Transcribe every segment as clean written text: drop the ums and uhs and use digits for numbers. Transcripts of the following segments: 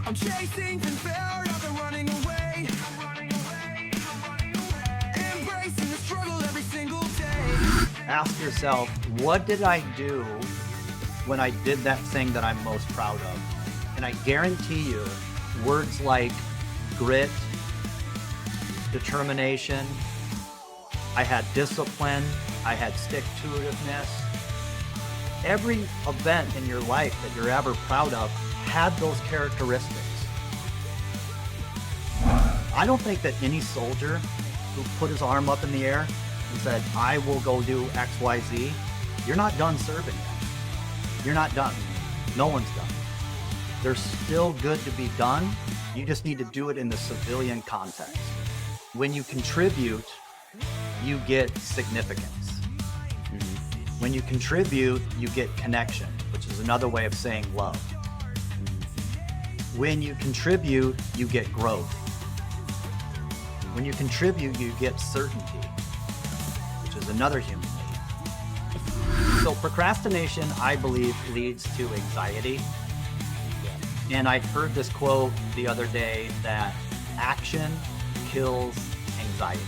I'm chasing fulfilled, I've been running away. Embracing the struggle every single day. Ask yourself, what did I do when I did that thing that I'm most proud of? And I guarantee you, words like grit, determination, I had discipline, I had stick-to-itiveness. Every event in your life that you're ever proud of had those characteristics. I don't think that any soldier who put his arm up in the air and said, I will go do X, Y, Z, you're not done serving yet. You're not done. No one's done. There's still good to be done. You just need to do it in the civilian context. When you contribute, you get significance. When you contribute, you get connection, which is another way of saying love. When you contribute, you get growth. When you contribute, you get certainty, which is another human need. So procrastination, I believe, leads to anxiety. And I heard this quote the other day that action kills anxiety.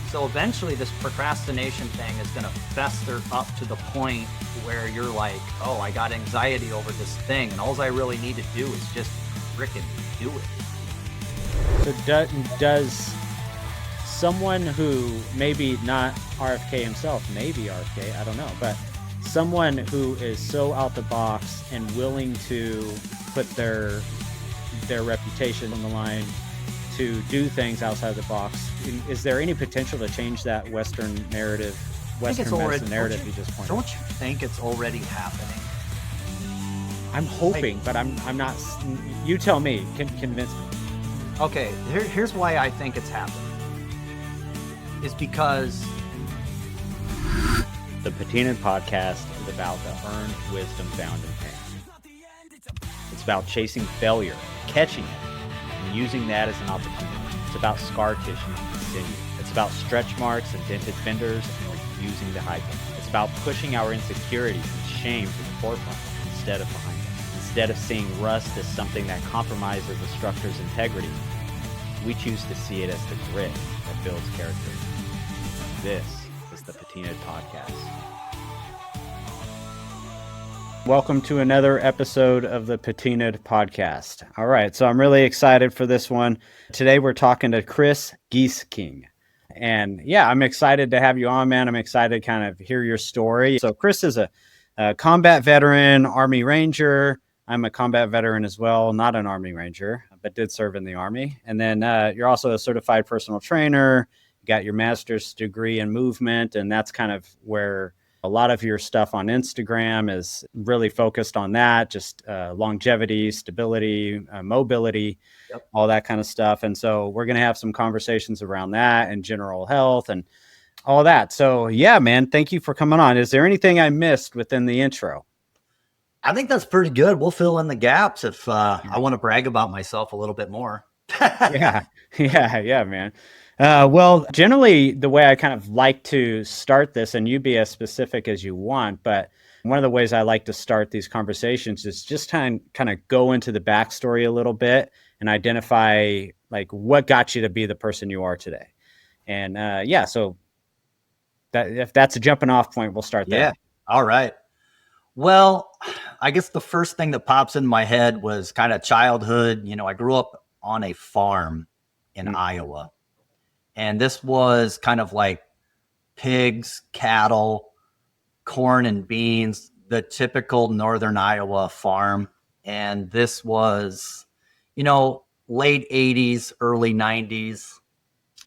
So eventually this procrastination thing is going to fester up to the point where you're like, oh, I got anxiety over this thing, and all I really need to do is just frickin' do it. So does someone who maybe not RFK himself, maybe RFK, I don't know, but someone who is so out the box and willing to put their reputation on the line to do things outside the box, is there any potential to change that Western narrative, Western medicine narrative you just pointed out? Don't you think it's already happening? I'm hoping, but I'm not. You tell me. Convince me. Okay, here's why I think it's happening. Is because the Patina'd podcast is about the earned wisdom found in pain. It's about chasing failure, catching it, and using that as an opportunity. It's about scar tissue to continue. It's about stretch marks and dented fenders and refusing to hide them. It's about pushing our insecurities and shame to the forefront instead of behind us. Instead of seeing rust as something that compromises a structure's integrity, we choose to see it as the grit that builds character. This is the Patina'd podcast. Welcome to another episode of the Patina'd podcast. All right, so I'm really excited for this one. Today we're talking to Chris Giesking. And yeah, I'm excited to have you on, man. I'm excited to kind of hear your story. So Chris is a combat veteran, Army Ranger. I'm a combat veteran as well, not an Army Ranger, but did serve in the Army. And then you're also a certified personal trainer. You got your master's degree in movement, and that's kind of where a lot of your stuff on Instagram is really focused on that, just longevity, stability, mobility, all that kind of stuff. And so we're going to have some conversations around that and general health and all that. So yeah, man, thank you for coming on. Is there anything I missed within the intro? I think that's pretty good. We'll fill in the gaps if I want to brag about myself a little bit more. Yeah, man. Well, generally the way I kind of like to start this, and you be as specific as you want, but one of the ways I like to start these conversations is just kind of go into the backstory a little bit and identify like what got you to be the person you are today. And so that if that's a jumping off point, we'll start there. Yeah. All right. Well, I guess the first thing that pops in my head was kind of childhood. You know, I grew up on a farm in Iowa. And this was kind of like pigs, cattle, corn and beans, the typical northern Iowa farm. And this was, late 80s, early 90s.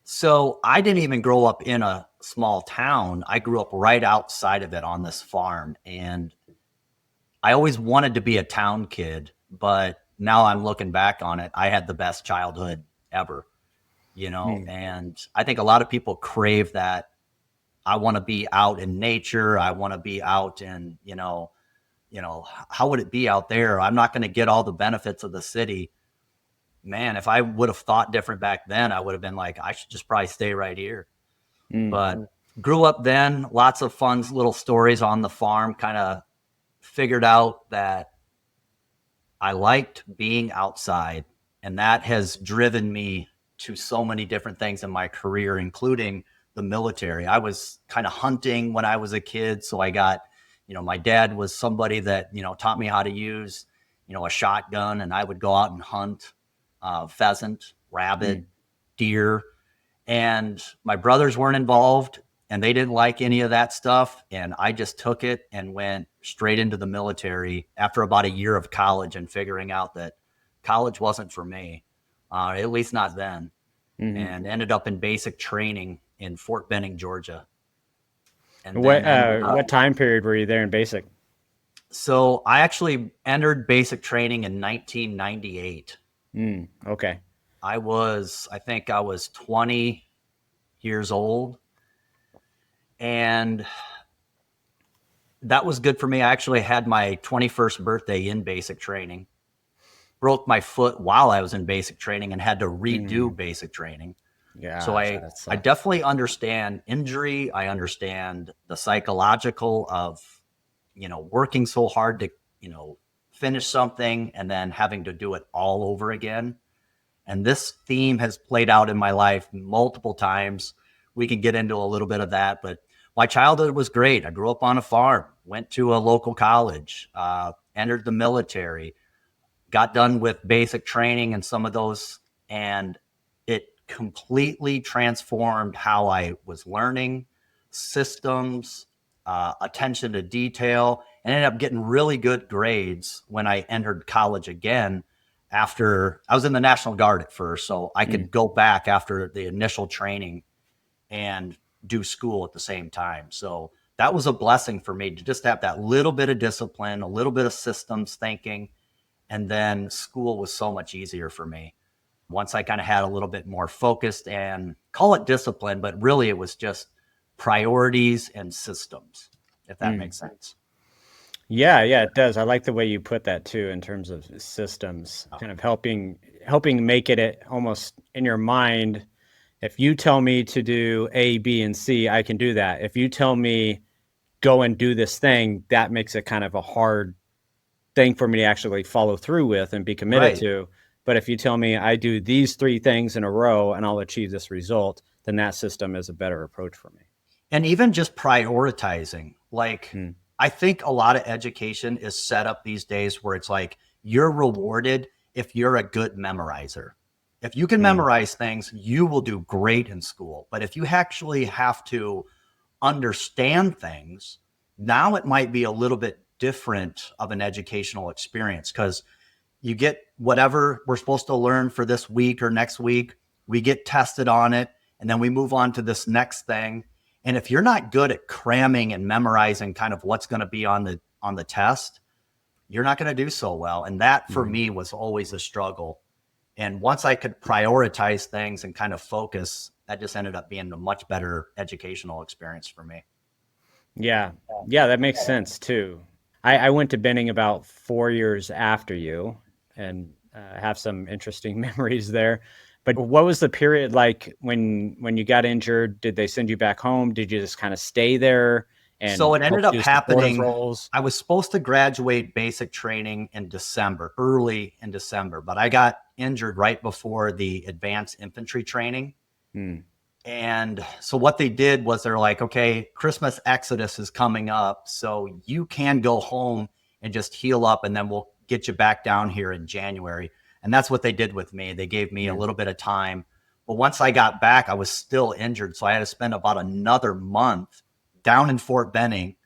So I didn't even grow up in a small town. I grew up right outside of it on this farm. And I always wanted to be a town kid, but now I'm looking back on it. I had the best childhood ever. And I think a lot of people crave that. I want to be out in nature. I want to be out in, how would it be out there? I'm not going to get all the benefits of the city. Man, if I would have thought different back then, I would have been like, I should just probably stay right here. But grew up then, lots of fun little stories on the farm, kind of figured out that I liked being outside, and that has driven me to so many different things in my career, including the military. I was kind of hunting when I was a kid, so I got, my dad was somebody that, taught me how to use, a shotgun, and I would go out and hunt pheasant, rabbit, deer, and my brothers weren't involved and they didn't like any of that stuff. And I just took it and went straight into the military after about a year of college and figuring out that college wasn't for me, at least not then, and ended up in basic training in Fort Benning, Georgia. And then What time period were you there in basic? So I actually entered basic training in 1998. Okay. I think I was 20 years old. And that was good for me. I actually had my 21st birthday in basic training. Broke my foot while I was in basic training and had to redo basic training. Yeah. So I definitely understand injury. I understand the psychological of, working so hard to, finish something and then having to do it all over again. And this theme has played out in my life multiple times. We can get into a little bit of that, but my childhood was great. I grew up on a farm, went to a local college, entered the military, got done with basic training and some of those, and it completely transformed how I was learning systems, attention to detail, and ended up getting really good grades when I entered college again. After I was in the National Guard at first, so I could go back after the initial training and do school at the same time. So that was a blessing for me to just have that little bit of discipline, a little bit of systems thinking, and then school was so much easier for me. Once I kind of had a little bit more focused and call it discipline, but really it was just priorities and systems, if that makes sense. Yeah, it does. I like the way you put that too, in terms of systems, kind of helping make it almost in your mind. If you tell me to do A, B, and C, I can do that. If you tell me go and do this thing, that makes it kind of a hard thing for me to actually follow through with and be committed to. But if you tell me I do these 3 things in a row and I'll achieve this result, then that system is a better approach for me. And even just prioritizing, like I think a lot of education is set up these days where it's like you're rewarded if you're a good memorizer. If you can memorize things, you will do great in school. But if you actually have to understand things, now it might be a little bit different of an educational experience, because you get whatever we're supposed to learn for this week or next week, we get tested on it, and then we move on to this next thing. And if you're not good at cramming and memorizing kind of what's going to be on the test, you're not going to do so well. And that for me was always a struggle. And once I could prioritize things and kind of focus, that just ended up being a much better educational experience for me. Yeah, that makes sense too. I went to Benning about 4 years after you, and have some interesting memories there. But what was the period like when you got injured? Did they send you back home? Did you just kind of stay there? And so it ended up happening. Roles? I was supposed to graduate basic training in December, early in December, but I got injured right before the advanced infantry training. And so what they did was they're like, okay, Christmas Exodus is coming up, so you can go home and just heal up, and then we'll get you back down here in January. And that's what they did with me. They gave me a little bit of time. But once I got back, I was still injured. So I had to spend about another month down in Fort Benning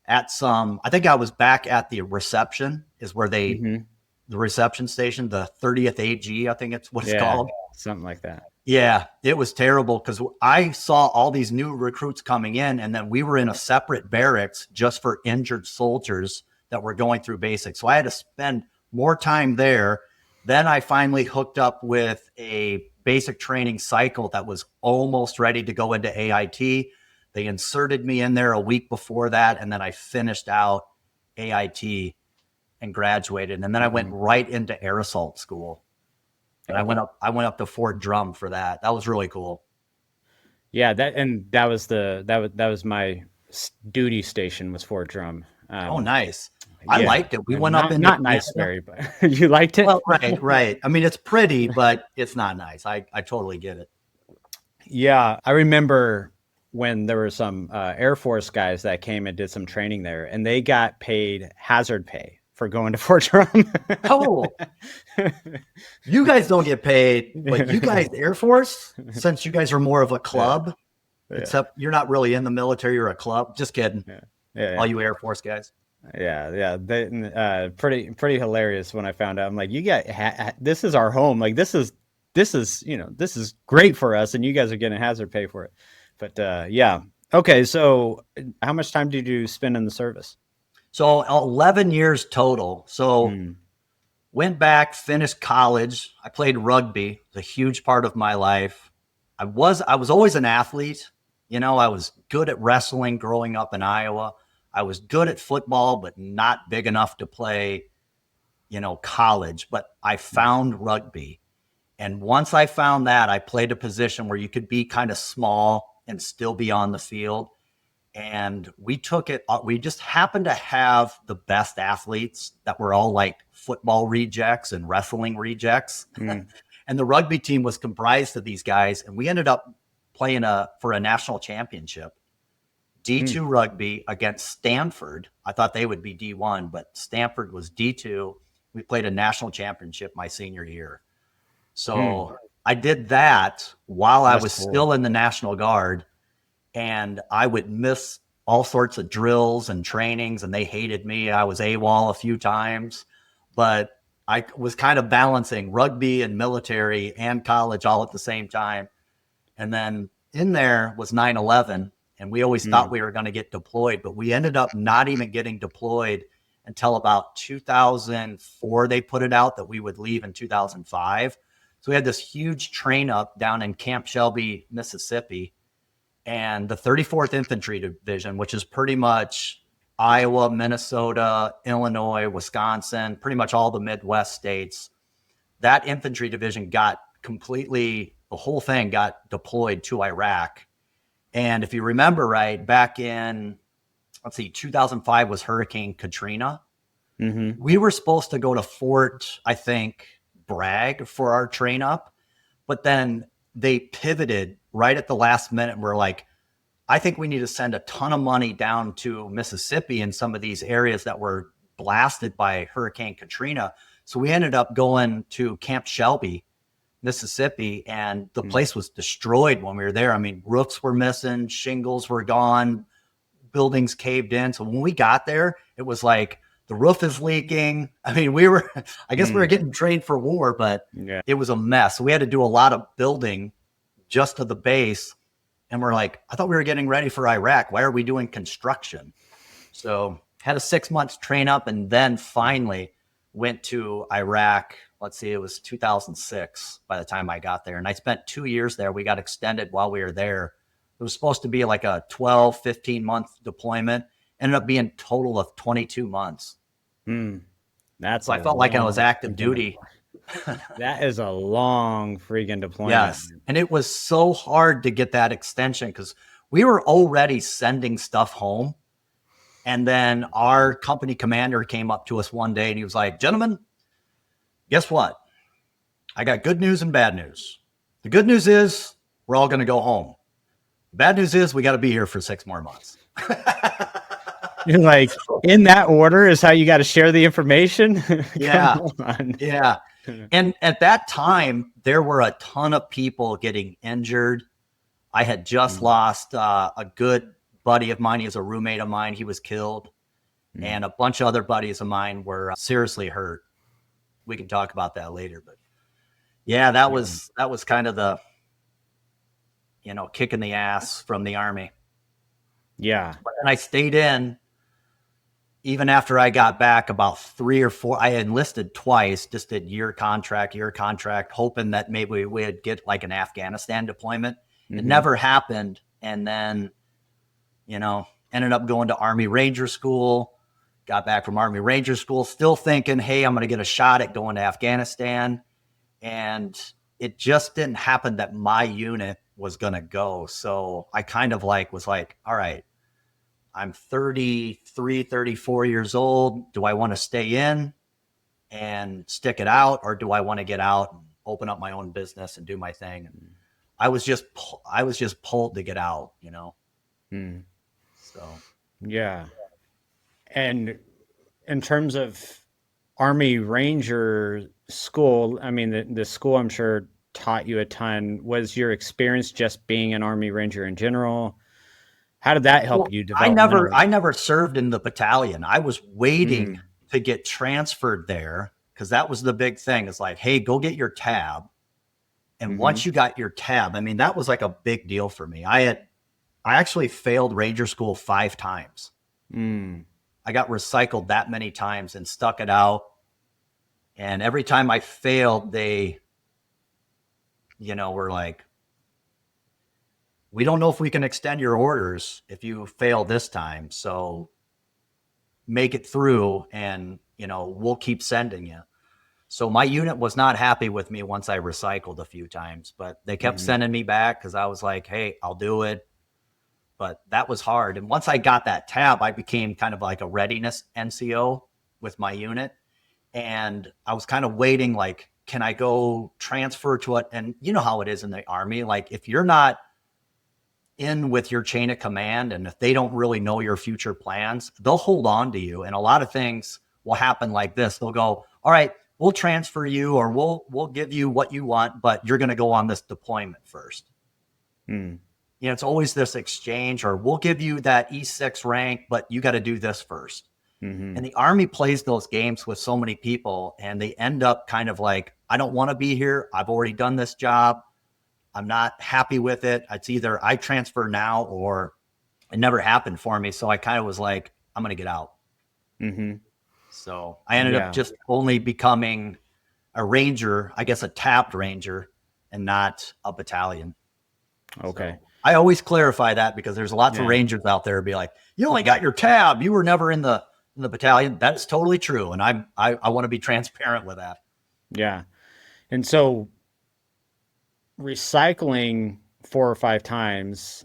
at I think I was back at the reception, is where the reception station, the 30th AG, I think it's what it's called. Something like that. Yeah, it was terrible because I saw all these new recruits coming in, and then we were in a separate barracks just for injured soldiers that were going through basic. So I had to spend more time there. Then I finally hooked up with a basic training cycle that was almost ready to go into AIT. They inserted me in there a week before that, and then I finished out AIT and graduated. And then I went right into air assault school. And I went up to Fort Drum for that. That was really cool. Yeah, that was my duty station, was Fort Drum. Oh, nice. I Yeah, liked it. We went up not into not nice, Canada. very, but you liked it. Well, right. I mean, it's pretty, but it's not nice. I totally get it. Yeah, I remember when there were some Air Force guys that came and did some training there, and they got paid hazard pay for going to Fort Drum. Oh, you guys don't get paid, but you guys, Air Force, since you guys are more of a Yeah, club, yeah, except you're not really in the military, you're a club. Just kidding. yeah, yeah, All you Air Force guys. yeah. They, pretty hilarious when I found out. I'm like, you got this is our home. Like this is this is great for us, and you guys are getting hazard pay for it. But yeah, okay. So how much time did you spend in the service? So 11 years total. So Mm, went back, finished college. I played rugby. It's a huge part of my life. I was always an athlete. I was good at wrestling growing up in Iowa. I was good at football, but not big enough to play, college. But I found rugby. And once I found that, I played a position where you could be kind of small and still be on the field. And we took it, we just happened to have the best athletes that were all like football rejects and wrestling rejects. mm, And the rugby team was comprised of these guys. And we ended up playing for a national championship, mm, D2 rugby against Stanford. I thought they would be D1, but Stanford was D2. We played a national championship my senior year. mm. So I did that while I That's was cool. still in the National Guard, and I would miss all sorts of drills and trainings, and they hated me. I was AWOL a few times, but I was kind of balancing rugby and military and college all at the same time. And then in there was 9/11, and we always thought Mm, we were going to get deployed, but we ended up not even getting deployed until about 2004. They put it out that we would leave in 2005. So we had this huge train up down in Camp Shelby, Mississippi, and the 34th Infantry Division, which is pretty much Iowa, Minnesota, Illinois, Wisconsin, pretty much all the Midwest states. That infantry division got the whole thing got deployed to Iraq. And if you remember right, back in, let's see, 2005 was Hurricane Katrina. mm-hmm. We were supposed to go to Fort, I think, Bragg for our train up, but then they pivoted right at the last minute. And we're like, I think we need to send a ton of money down to Mississippi and some of these areas that were blasted by Hurricane Katrina. So we ended up going to Camp Shelby, Mississippi, and the Mm, place was destroyed when we were there. I mean, roofs were missing, shingles were gone, buildings caved in. So when we got there, it was like the roof is leaking. I mean, I guess we were mm. getting trained for war, but Yeah. it was a mess. So we had to do a lot of building just to the base. And we're like, I thought we were getting ready for Iraq. Why are we doing construction? So had a 6 months train up, and then finally went to Iraq. Let's see, it was 2006 by the time I got there. And I spent 2 years there. We got extended while we were there. It was supposed to be like a 12, 15-month deployment. Ended up being a total of 22 months. Mm. That's So a I felt like I was long active freaking duty. That is a long freaking deployment. Yes. And it was so hard to get that extension because we were already sending stuff home. And then our company commander came up to us one day and he was like, gentlemen, guess what? I got good news and bad news. The good news is we're all going to go home. The bad news is we got to be here for 6 more months. You're like, in that order is how you got to share the information? Yeah. Come on. Yeah. And at that time, there were a ton of people getting injured. I had just Mm, lost a good buddy of mine. He was a roommate of mine. He was killed. mm. And a bunch of other buddies of mine were seriously hurt. We can talk about that later. But yeah, that Yeah. was kind of the, kick in the ass from the Army. Yeah. And I stayed in even after I got back about 3 or 4. I enlisted twice, just did year contract, hoping that maybe we'd get like an Afghanistan deployment. It Mhm. never happened. And then, ended up going to Army Ranger School, got back from Army Ranger School, still thinking, hey, I'm going to get a shot at going to Afghanistan. And it just didn't happen that my unit was going to go. So I kind of was like, all right, I'm 33, 34 years old. Do I want to stay in and stick it out, or do I want to get out and open up my own business and do my thing? And I was just pulled to get out, you know? Mm. So, Yeah. And in terms of Army Ranger school, I mean, the school I'm sure taught you a ton. Was your experience just being an Army Ranger in general? How did that help well, you I developmentally? never served in the battalion. I was waiting Mm. to get transferred there because that was the big thing. It's like, hey, go get your tab. And Mm-hmm. once you got your tab, I mean, that was like a big deal for me. I actually failed Ranger school 5 times. Mm. I got recycled that many times and stuck it out. And every time I failed, they, were like, we don't know if we can extend your orders if you fail this time. So make it through and, we'll keep sending you. So my unit was not happy with me once I recycled a few times, but they kept Mm-hmm. sending me back because I was like, hey, I'll do it. But that was hard. And once I got that tab, I became kind of like a readiness NCO with my unit. And I was kind of waiting, like, can I go transfer to it? And you know how it is in the Army. Like, if you're not in with your chain of command and if they don't really know your future plans, they'll hold on to you. And a lot of things will happen like this. They'll go, all right, we'll transfer you or we'll give you what you want, but you're going to go on this deployment first. Mm. It's always this exchange, or we'll give you that E6 rank, but you got to do this first. Mm-hmm. And the Army plays those games with so many people, and they end up kind of like, I don't want to be here. I've already done this job. I'm not happy with it. It's either I transfer now or it never happened for me. So I kind of was like, I'm going to get out. Mm-hmm. So I ended up Yeah. just only becoming a ranger, I guess a tapped ranger, and not a battalion. Okay. So I always clarify that because there's lots of Yeah. rangers out there be like, you only got your tab. You were never in the battalion. That's totally true. And I want to be transparent with that. Yeah. And so recycling 4 or 5 times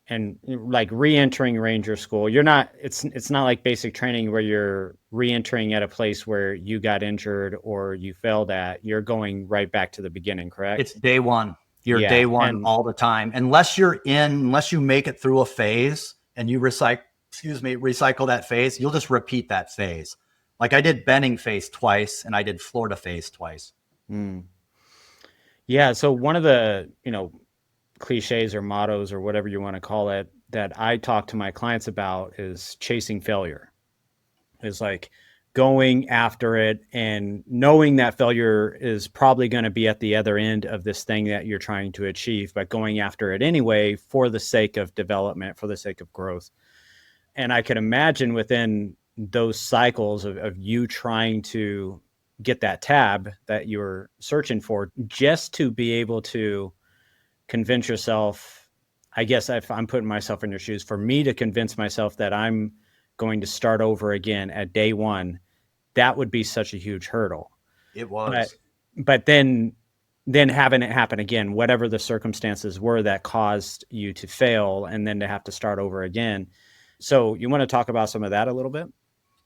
and like re-entering ranger school, it's not like basic training where you're re-entering at a place where you got injured or you failed at. You're going right back to the beginning, correct? It's day one. You're Yeah. day one And all the time. Unless you make it through a phase and you recycle that phase, you'll just repeat that phase. Like I did Benning phase twice and I did Florida phase twice. yeah, so one of the, cliches or mottos or whatever you want to call it that I talk to my clients about is chasing failure. Is like going after it and knowing that failure is probably going to be at the other end of this thing that you're trying to achieve, but going after it anyway for the sake of development, for the sake of growth. And I could imagine within those cycles of you trying to get that tab that you were searching for, just to be able to convince yourself, I guess if I'm putting myself in your shoes, for me to convince myself that I'm going to start over again at day one, that would be such a huge hurdle. It But was. but then having it happen again, whatever the circumstances were that caused you to fail and then to have to start over again. So you want to talk about some of that a little bit?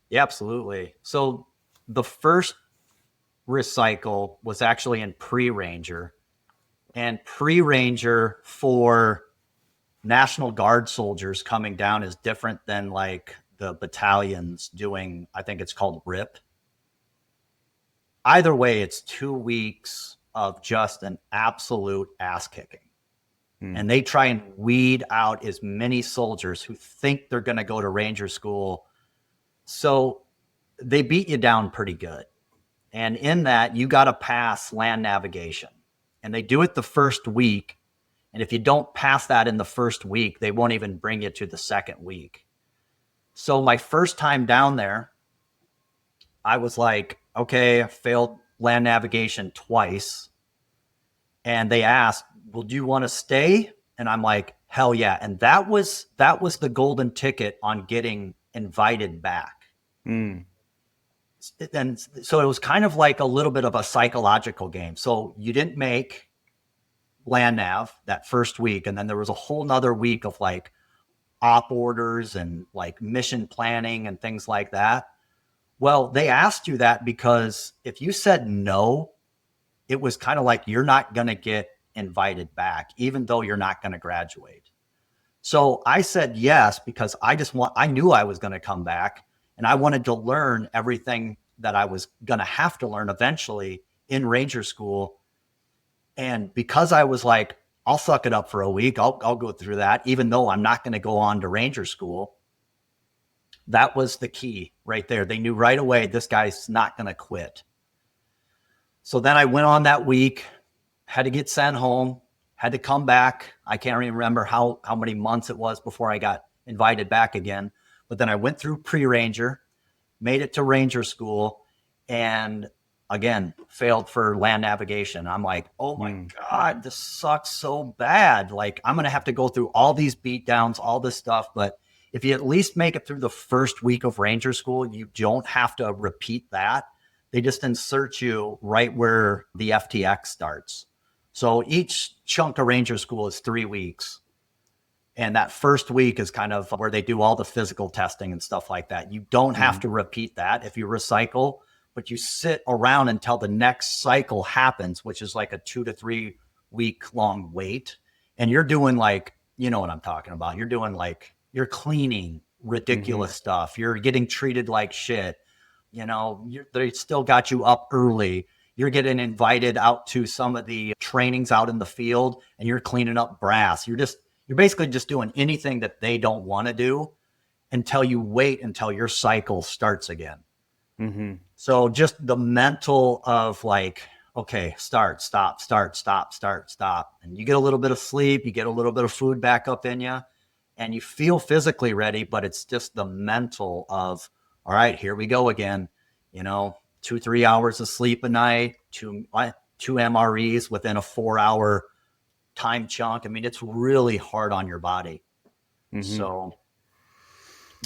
Yeah, absolutely. So the first recycle was actually in pre-ranger, and pre-ranger for National Guard soldiers coming down is different than like the battalions doing, I think it's called RIP. Either way, it's 2 weeks of just an absolute ass kicking. And they try and weed out as many soldiers who think they're going to go to ranger school. So they beat you down pretty good. And in that, you got to pass land navigation. And they do it the first week. And if you don't pass that in the first week, they won't even bring you to the second week. So my first time down there, I was like, okay, I failed land navigation twice. And they asked, well, do you want to stay? And I'm like, hell yeah. And that was the golden ticket on getting invited back. Mm. And so it was kind of like a little bit of a psychological game. So you didn't make land nav that first week. And then there was a whole nother week of like, op orders and like mission planning and things like that. Well, they asked you that because if you said no, it was kind of like you're not going to get invited back, even though you're not going to graduate. So I said yes because I knew I was going to come back and I wanted to learn everything that I was going to have to learn eventually in Ranger School. And because I was like, I'll suck it up for a week, I'll go through that, even though I'm not going to go on to Ranger School. That was the key right there. They knew right away, this guy's not going to quit. So then I went on that week, had to get sent home, had to come back. I can't even remember how many months it was before I got invited back again. But then I went through pre-Ranger, made it to Ranger School, and again, failed for land navigation. I'm like, oh my God, this sucks so bad. Like, I'm going to have to go through all these beat downs, all this stuff. But if you at least make it through the first week of Ranger School, you don't have to repeat that. They just insert you right where the FTX starts. So each chunk of Ranger School is 3 weeks. And that first week is kind of where they do all the physical testing and stuff like that. You don't have to repeat that if you recycle, but you sit around until the next cycle happens, which is like a 2 to 3 week long wait. And you're doing like, you know what I'm talking about. You're doing like, you're cleaning ridiculous stuff. You're getting treated like shit. You know, they still got you up early. You're getting invited out to some of the trainings out in the field and you're cleaning up brass. You're basically just doing anything that they don't want to do until you wait until your cycle starts again. So just the mental of like, okay, start, stop, start, stop, start, stop. And you get a little bit of sleep, you get a little bit of food back up in you, and you feel physically ready, but it's just the mental of, all right, here we go again. You know, 2-3 hours of sleep a night, two MREs within a 4-hour time chunk. I mean, it's really hard on your body. So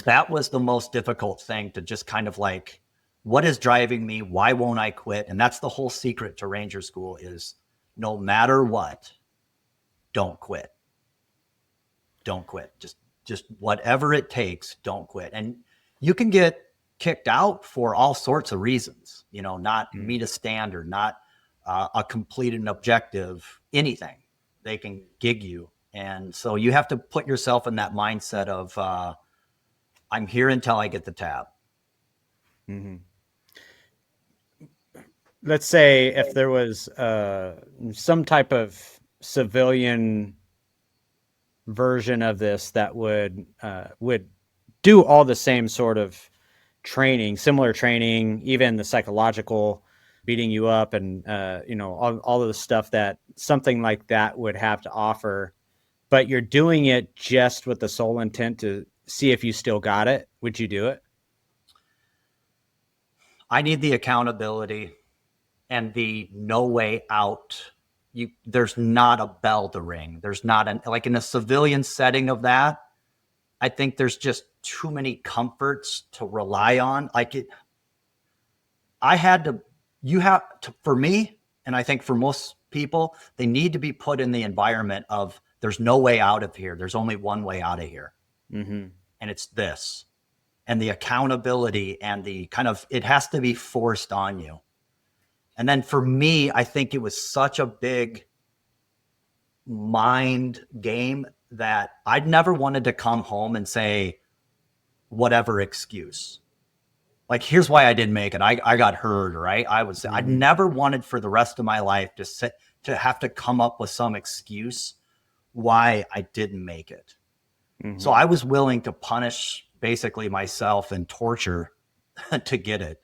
that was the most difficult thing, to just kind of like, what is driving me? Why won't I quit? And that's the whole secret to Ranger School is no matter what, don't quit. Don't quit. Just whatever it takes, don't quit. And you can get kicked out for all sorts of reasons, you know, not meet a standard, not complete an objective, anything. They can gig you. And so you have to put yourself in that mindset of, I'm here until I get the tab. Let's say if there was some type of civilian version of this that would do all the same sort of training, similar training, even the psychological beating you up and, you know, all of the stuff that something like that would have to offer, but you're doing it just with the sole intent to see if you still got it. Would you do it? I need the accountability and the no way out. There's not a bell to ring. There's not like in a civilian setting of that. I think there's just too many comforts to rely on. For me, and I think for most people, they need to be put in the environment of there's no way out of here. There's only one way out of here. And it's this. And the accountability and the kind of, it has to be forced on you. And then for me, I think it was such a big mind game that I'd never wanted to come home and say whatever excuse. Like, here's why I didn't make it. I got hurt, or I'd never wanted for the rest of my life to have to come up with some excuse why I didn't make it. So I was willing to punish basically myself and torture to get it.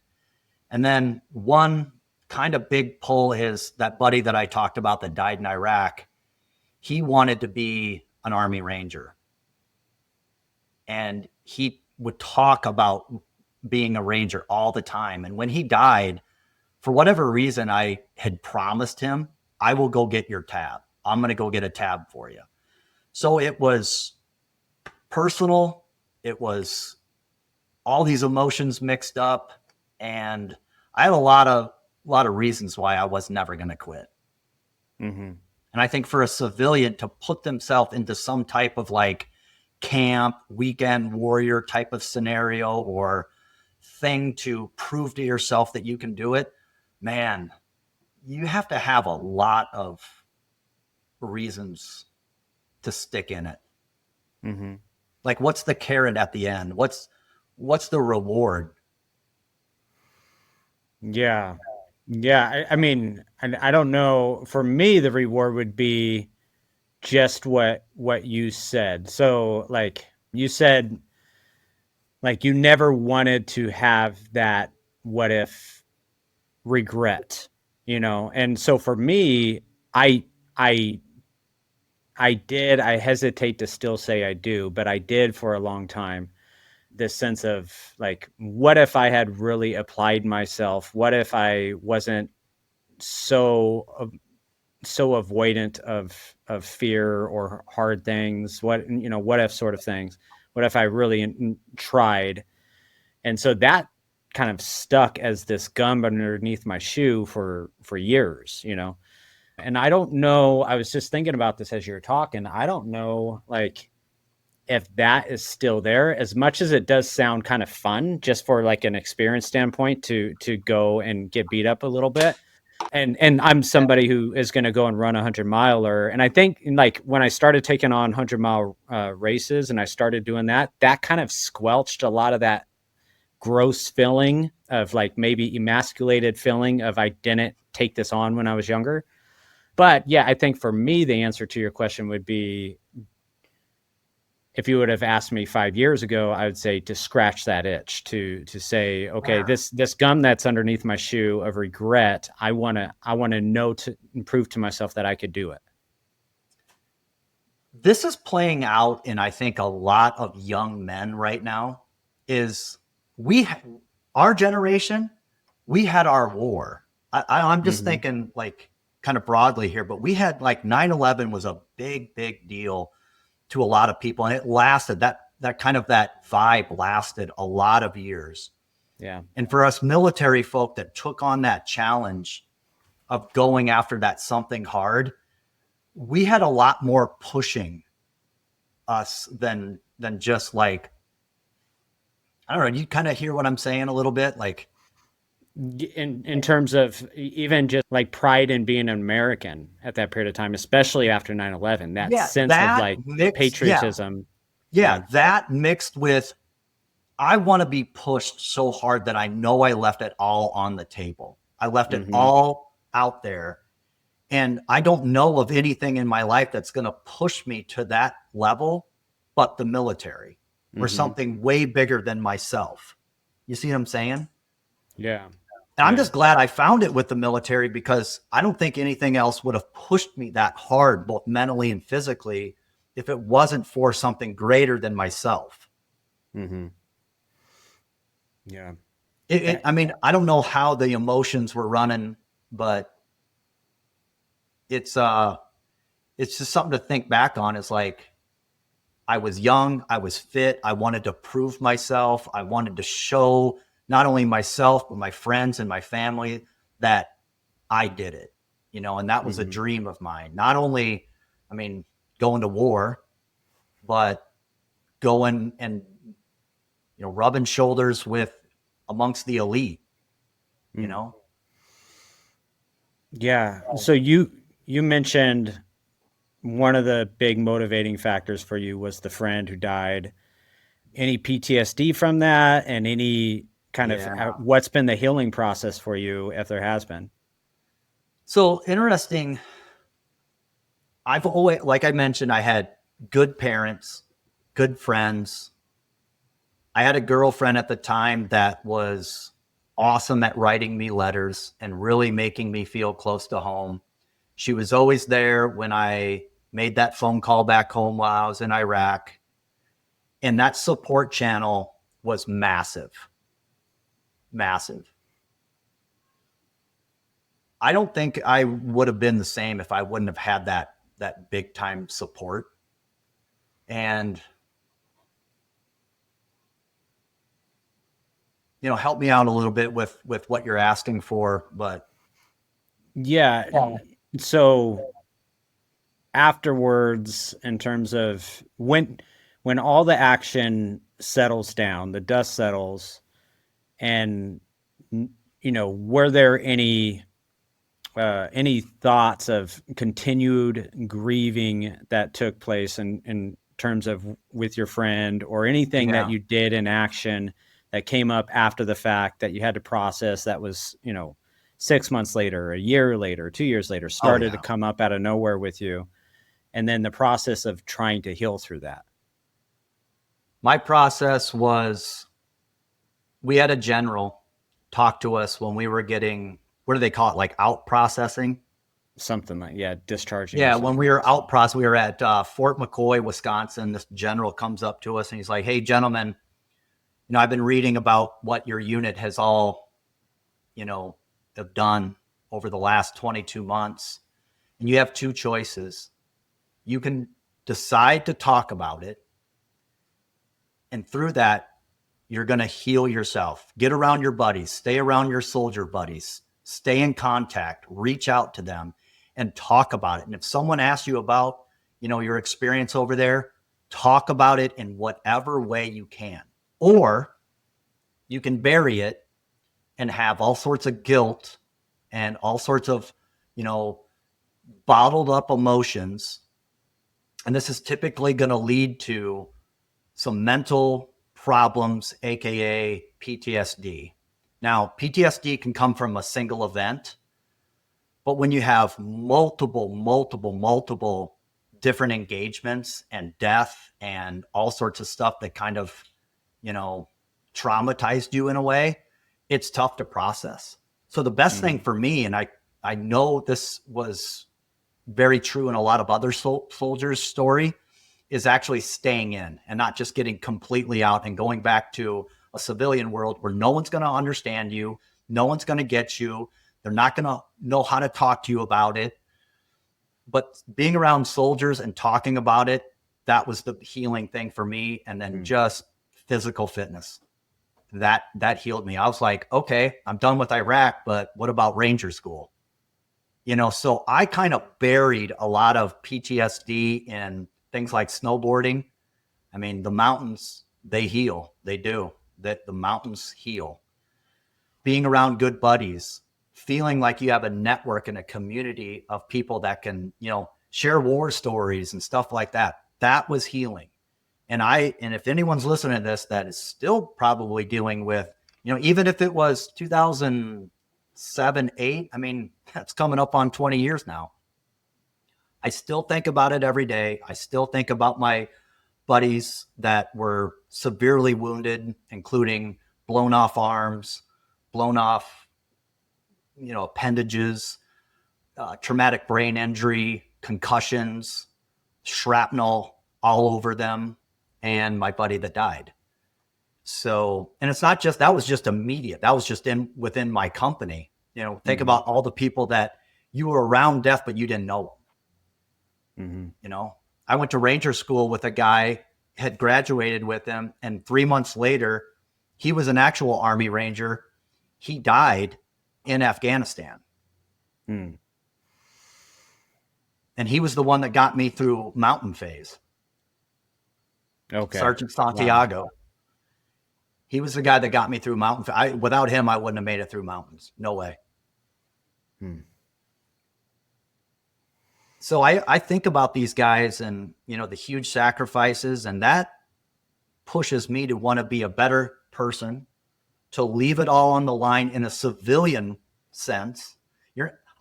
And then one kind of big pull is that buddy that I talked about that died in Iraq. He wanted to be an Army Ranger. And he would talk about being a Ranger all the time. And when he died, for whatever reason, I had promised him, I will go get your tab. I'm going to go get a tab for you. So it was personal. It was all these emotions mixed up. And I had a lot of reasons why I was never going to quit. And I think for a civilian to put themselves into some type of like camp, weekend warrior type of scenario or thing to prove to yourself that you can do it, man, you have to have a lot of reasons to stick in it. Mm-hmm. Like, what's the carrot at the end? What's the reward? Yeah. Yeah. I mean, I don't know. For me, the reward would be just what you said. So like you said, like you never wanted to have that what if regret, you know? And so for me, I I I hesitate to still say I do, but I did for a long time. This sense of like, what if I had really applied myself? What if I wasn't so so avoidant of fear or hard things? What if sort of things? What if I really tried? And so that kind of stuck as this gum underneath my shoe for years, you know. And I don't know, I was just thinking about this as you were talking. I don't know like if that is still there, as much as it does sound kind of fun just for like an experience standpoint to go and get beat up a little bit. And I'm somebody who is going to go and run 100-miler. And I think like when I started taking on 100-mile races and I started doing that, that kind of squelched a lot of that gross feeling of like maybe emasculated feeling of I didn't take this on when I was younger. But yeah, I think for me, the answer to your question would be, if you would have asked me 5 years ago, I would say to scratch that itch, to say, okay, this gum that's underneath my shoe of regret, I wanna know to prove to myself that I could do it. This is playing out in, I think, a lot of young men right now. Is our generation, we had our war. I'm just thinking like kind of broadly here, but we had like 9/11 was a big deal to a lot of people, and it lasted, that kind of that vibe lasted a lot of years. Yeah. And for us military folk that took on that challenge of going after that something hard, we had a lot more pushing us than just like, I don't know, you kind of hear what I'm saying a little bit, like In terms of even just like pride in being an American at that period of time, especially after 9/11, that sense of that like mixed, patriotism. yeah, that mixed with, I want to be pushed so hard that I know I left it all on the table. I left it all out there. And I don't know of anything in my life that's going to push me to that level, but the military or something way bigger than myself. You see what I'm saying? Yeah. And I'm just glad I found it with the military, because I don't think anything else would have pushed me that hard, both mentally and physically, if it wasn't for something greater than myself. Yeah. I mean, I don't know how the emotions were running, but it's just something to think back on. It's like, I was young, I was fit, I wanted to prove myself. I wanted to show not only myself, but my friends and my family that I did it, you know, and that was a dream of mine. Not only, I mean, going to war, but going and, you know, rubbing shoulders with amongst the elite, you know? Yeah. So you mentioned one of the big motivating factors for you was the friend who died. Any PTSD from that, and any kind of what's been the healing process for you, if there has been? So interesting. I've always, like I mentioned, I had good parents, good friends. I had a girlfriend at the time that was awesome at writing me letters and really making me feel close to home. She was always there when I made that phone call back home while I was in Iraq. And that support channel was massive. Massive. I don't think I would have been the same if I wouldn't have had that big time support. And, you know, help me out a little bit with what you're asking for, but yeah. So afterwards, in terms of when when all the action settles down, the dust settles, and were there any thoughts of continued grieving that took place in terms of with your friend, or anything that Yeah. you did in action that came up after the fact that you had to process, that was 6 months later, a year later, 2 years later, Oh started to yeah. come up out of nowhere with you, and then the process of trying to heal through that? My process was, we had a general talk to us when we were getting, what do they call it? Like out processing. Something like, yeah, discharging or Yeah. When something. we were out process, we were at Fort McCoy, Wisconsin. This general comes up to us and he's like, "Hey gentlemen, I've been reading about what your unit has all, have done over the last 22 months. And you have two choices. You can decide to talk about it. And through that, you're going to heal yourself. Get around your buddies, stay around your soldier buddies, stay in contact, reach out to them and talk about it. And if someone asks you about, your experience over there, talk about it in whatever way you can. Or you can bury it and have all sorts of guilt and all sorts of, bottled up emotions. And this is typically going to lead to some mental problems, AKA PTSD. Now, PTSD can come from a single event, but when you have multiple different engagements and death and all sorts of stuff that kind of, traumatized you in a way, it's tough to process. So the best thing for me, and I know this was very true in a lot of other soldiers' story, is actually staying in and not just getting completely out and going back to a civilian world where no one's going to understand you. No one's going to get you. They're not going to know how to talk to you about it. But being around soldiers and talking about it, that was the healing thing for me. And then just physical fitness. That healed me. I was like, okay, I'm done with Iraq, but what about Ranger School? So I kind of buried a lot of PTSD in things like snowboarding. I mean, the mountains, they heal. They do. That the mountains heal. Being around good buddies, feeling like you have a network and a community of people that can, share war stories and stuff like that. That was healing. And if anyone's listening to this that is still probably dealing with, even if it was 2007, 8, I mean, that's coming up on 20 years now. I still think about it every day. I still think about my buddies that were severely wounded, including blown off arms, blown off, appendages, traumatic brain injury, concussions, shrapnel all over them, and my buddy that died. So, and it's not just, that was just immediate. That was just within my company. Think about all the people that you were around death, but you didn't know them. I went to Ranger School with a guy, had graduated with him, and 3 months later, he was an actual Army Ranger. He died in Afghanistan. And he was the one that got me through mountain phase. Okay. Sergeant Santiago. Wow. He was the guy that got me through mountain. Without him, I wouldn't have made it through mountains. No way. So I think about these guys and, the huge sacrifices, and that pushes me to want to be a better person, to leave it all on the line in a civilian sense.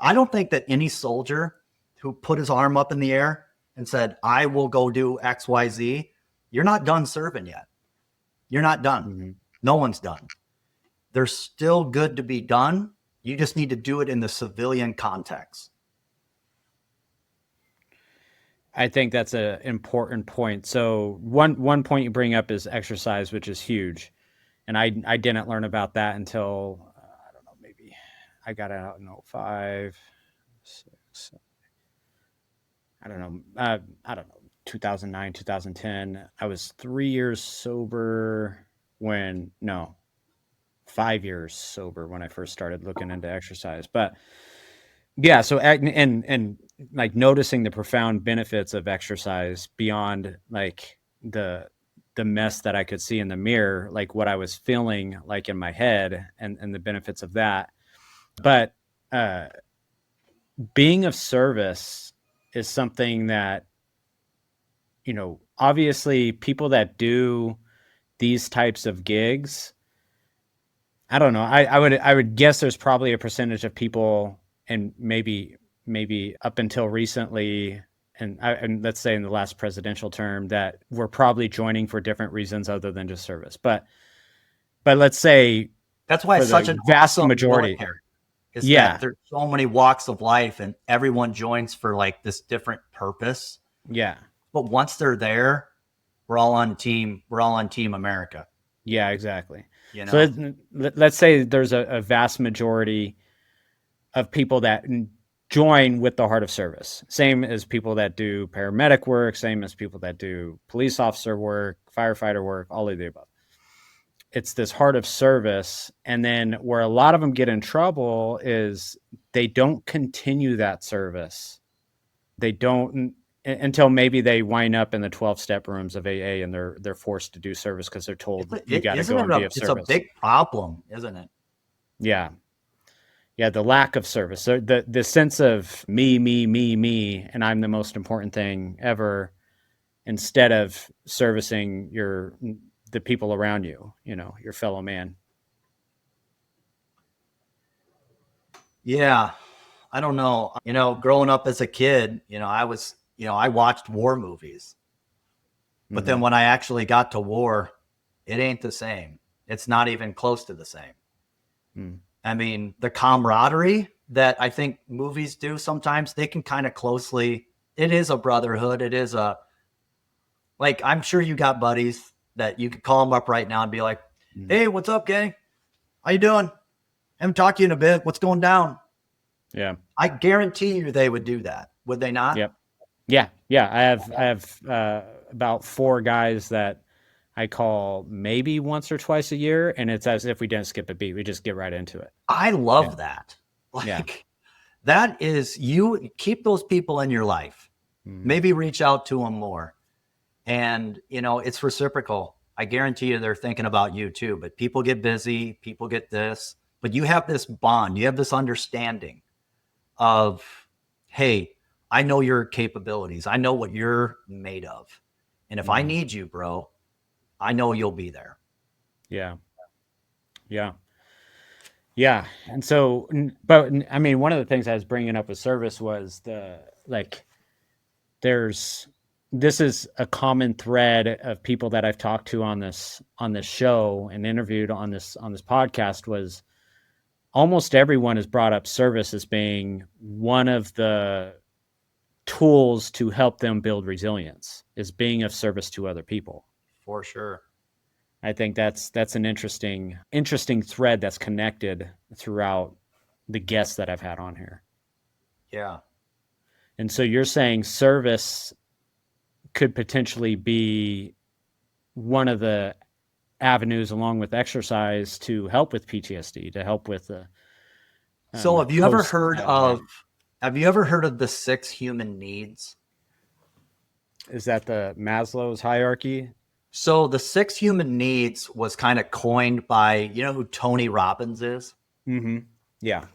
I don't think that any soldier who put his arm up in the air and said, I will go do X, Y, Z, you're not done serving yet. You're not done. No one's done. There's still good to be done. You just need to do it in the civilian context. I think that's an important point. So one point you bring up is exercise, which is huge. And I didn't learn about that until, I don't know, maybe I got out in 05, 6, I don't know, 2009, 2010. I was 3 years sober 5 years sober when I first started looking into exercise. But yeah, so and like noticing the profound benefits of exercise beyond like the mess that I could see in the mirror, like what I was feeling like in my head, and the benefits of that. But being of service is something that, obviously people that do these types of gigs, I don't know. I would guess there's probably a percentage of people, and maybe up until recently, and let's say in the last presidential term, that were probably joining for different reasons other than just service. But let's say That's why for it's such the an vast awesome majority, military, is yeah, that there's so many walks of life and everyone joins for like this different purpose. yeah, But once they're there, we're all on Team America, yeah, exactly. you So know? let's say there's a vast majority of people that join with the heart of service. Same as people that do paramedic work, same as people that do police officer work, firefighter work, all of the above. It's this heart of service. And then where a lot of them get in trouble is they don't continue that service. They don't until maybe they wind up in the 12-step rooms of AA, and they're forced to do service because they're told you got to go and be of It's a service. big problem, isn't it? Yeah. Yeah, the lack of service. So the sense of me, and I'm the most important thing ever, instead of servicing the people around you, your fellow man. Yeah. I don't know. Growing up as a kid, I watched war movies. But then when I actually got to war, it ain't the same. It's not even close to the same. Mm. I mean, the camaraderie that I think movies do sometimes, they can kind of it is a brotherhood. It is like, I'm sure you got buddies that you could call them up right now and be like, hey, what's up, gang? How you doing? Haven't talked to you in a bit. What's going down? Yeah. I guarantee you they would do that. Would they not? Yep. Yeah. Yeah. I have about 4 guys that I call maybe once or twice a year, and it's as if we didn't skip a beat. We just get right into it. I love that. Yeah. That is, you keep those people in your life. Maybe reach out to them more. And, it's reciprocal. I guarantee you they're thinking about you too. But people get busy, people get this. But you have this bond, you have this understanding of, hey, I know your capabilities. I know what you're made of. And if I need you, bro, I know you'll be there. Yeah. Yeah. Yeah. And so, but I mean, one of the things I was bringing up with service was this is a common thread of people that I've talked to on this show and interviewed on this podcast, was almost everyone has brought up service as being one of the tools to help them build resilience, is being of service to other people. For sure. I think that's an interesting thread that's connected throughout the guests that I've had on here. Yeah. And so you're saying service could potentially be one of the avenues, along with exercise, to help with PTSD, to help with the So have you ever heard of the 6 human needs? Is that the Maslow's hierarchy? So the 6 human needs was kind of coined by, who Tony Robbins is? Mm-hmm. Yeah.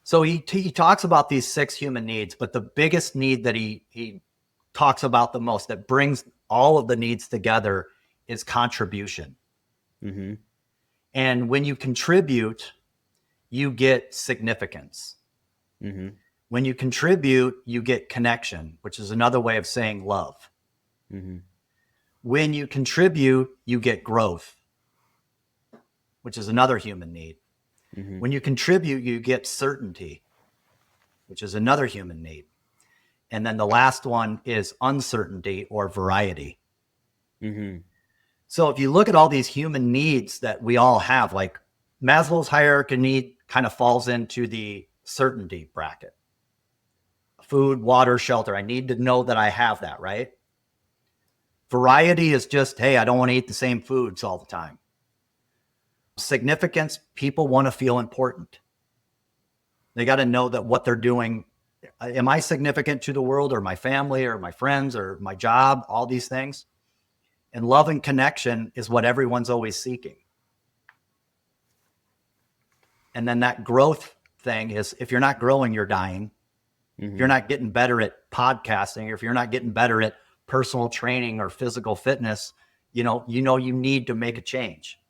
So he talks about these 6 human needs, but the biggest need that he talks about the most, that brings all of the needs together, is contribution. Mm-hmm. And when you contribute, you get significance. Mm-hmm. When you contribute, you get connection, which is another way of saying love. Mm-hmm. When you contribute, you get growth, which is another human need. Mm-hmm. When you contribute, you get certainty, which is another human need. And then the last one is uncertainty or variety. Mm-hmm. So if you look at all these human needs that we all have, like Maslow's hierarchy need kind of falls into the certainty bracket. Food, water, shelter. I need to know that I have that, right? Variety is just, hey, I don't want to eat the same foods all the time. Significance, people want to feel important. They got to know that what they're doing, am I significant to the world, or my family, or my friends, or my job, all these things? And love and connection is what everyone's always seeking. And then that growth thing is, if you're not growing, you're dying. If you're not getting better at podcasting, or if you're not getting better at personal training or physical fitness, you need to make a change.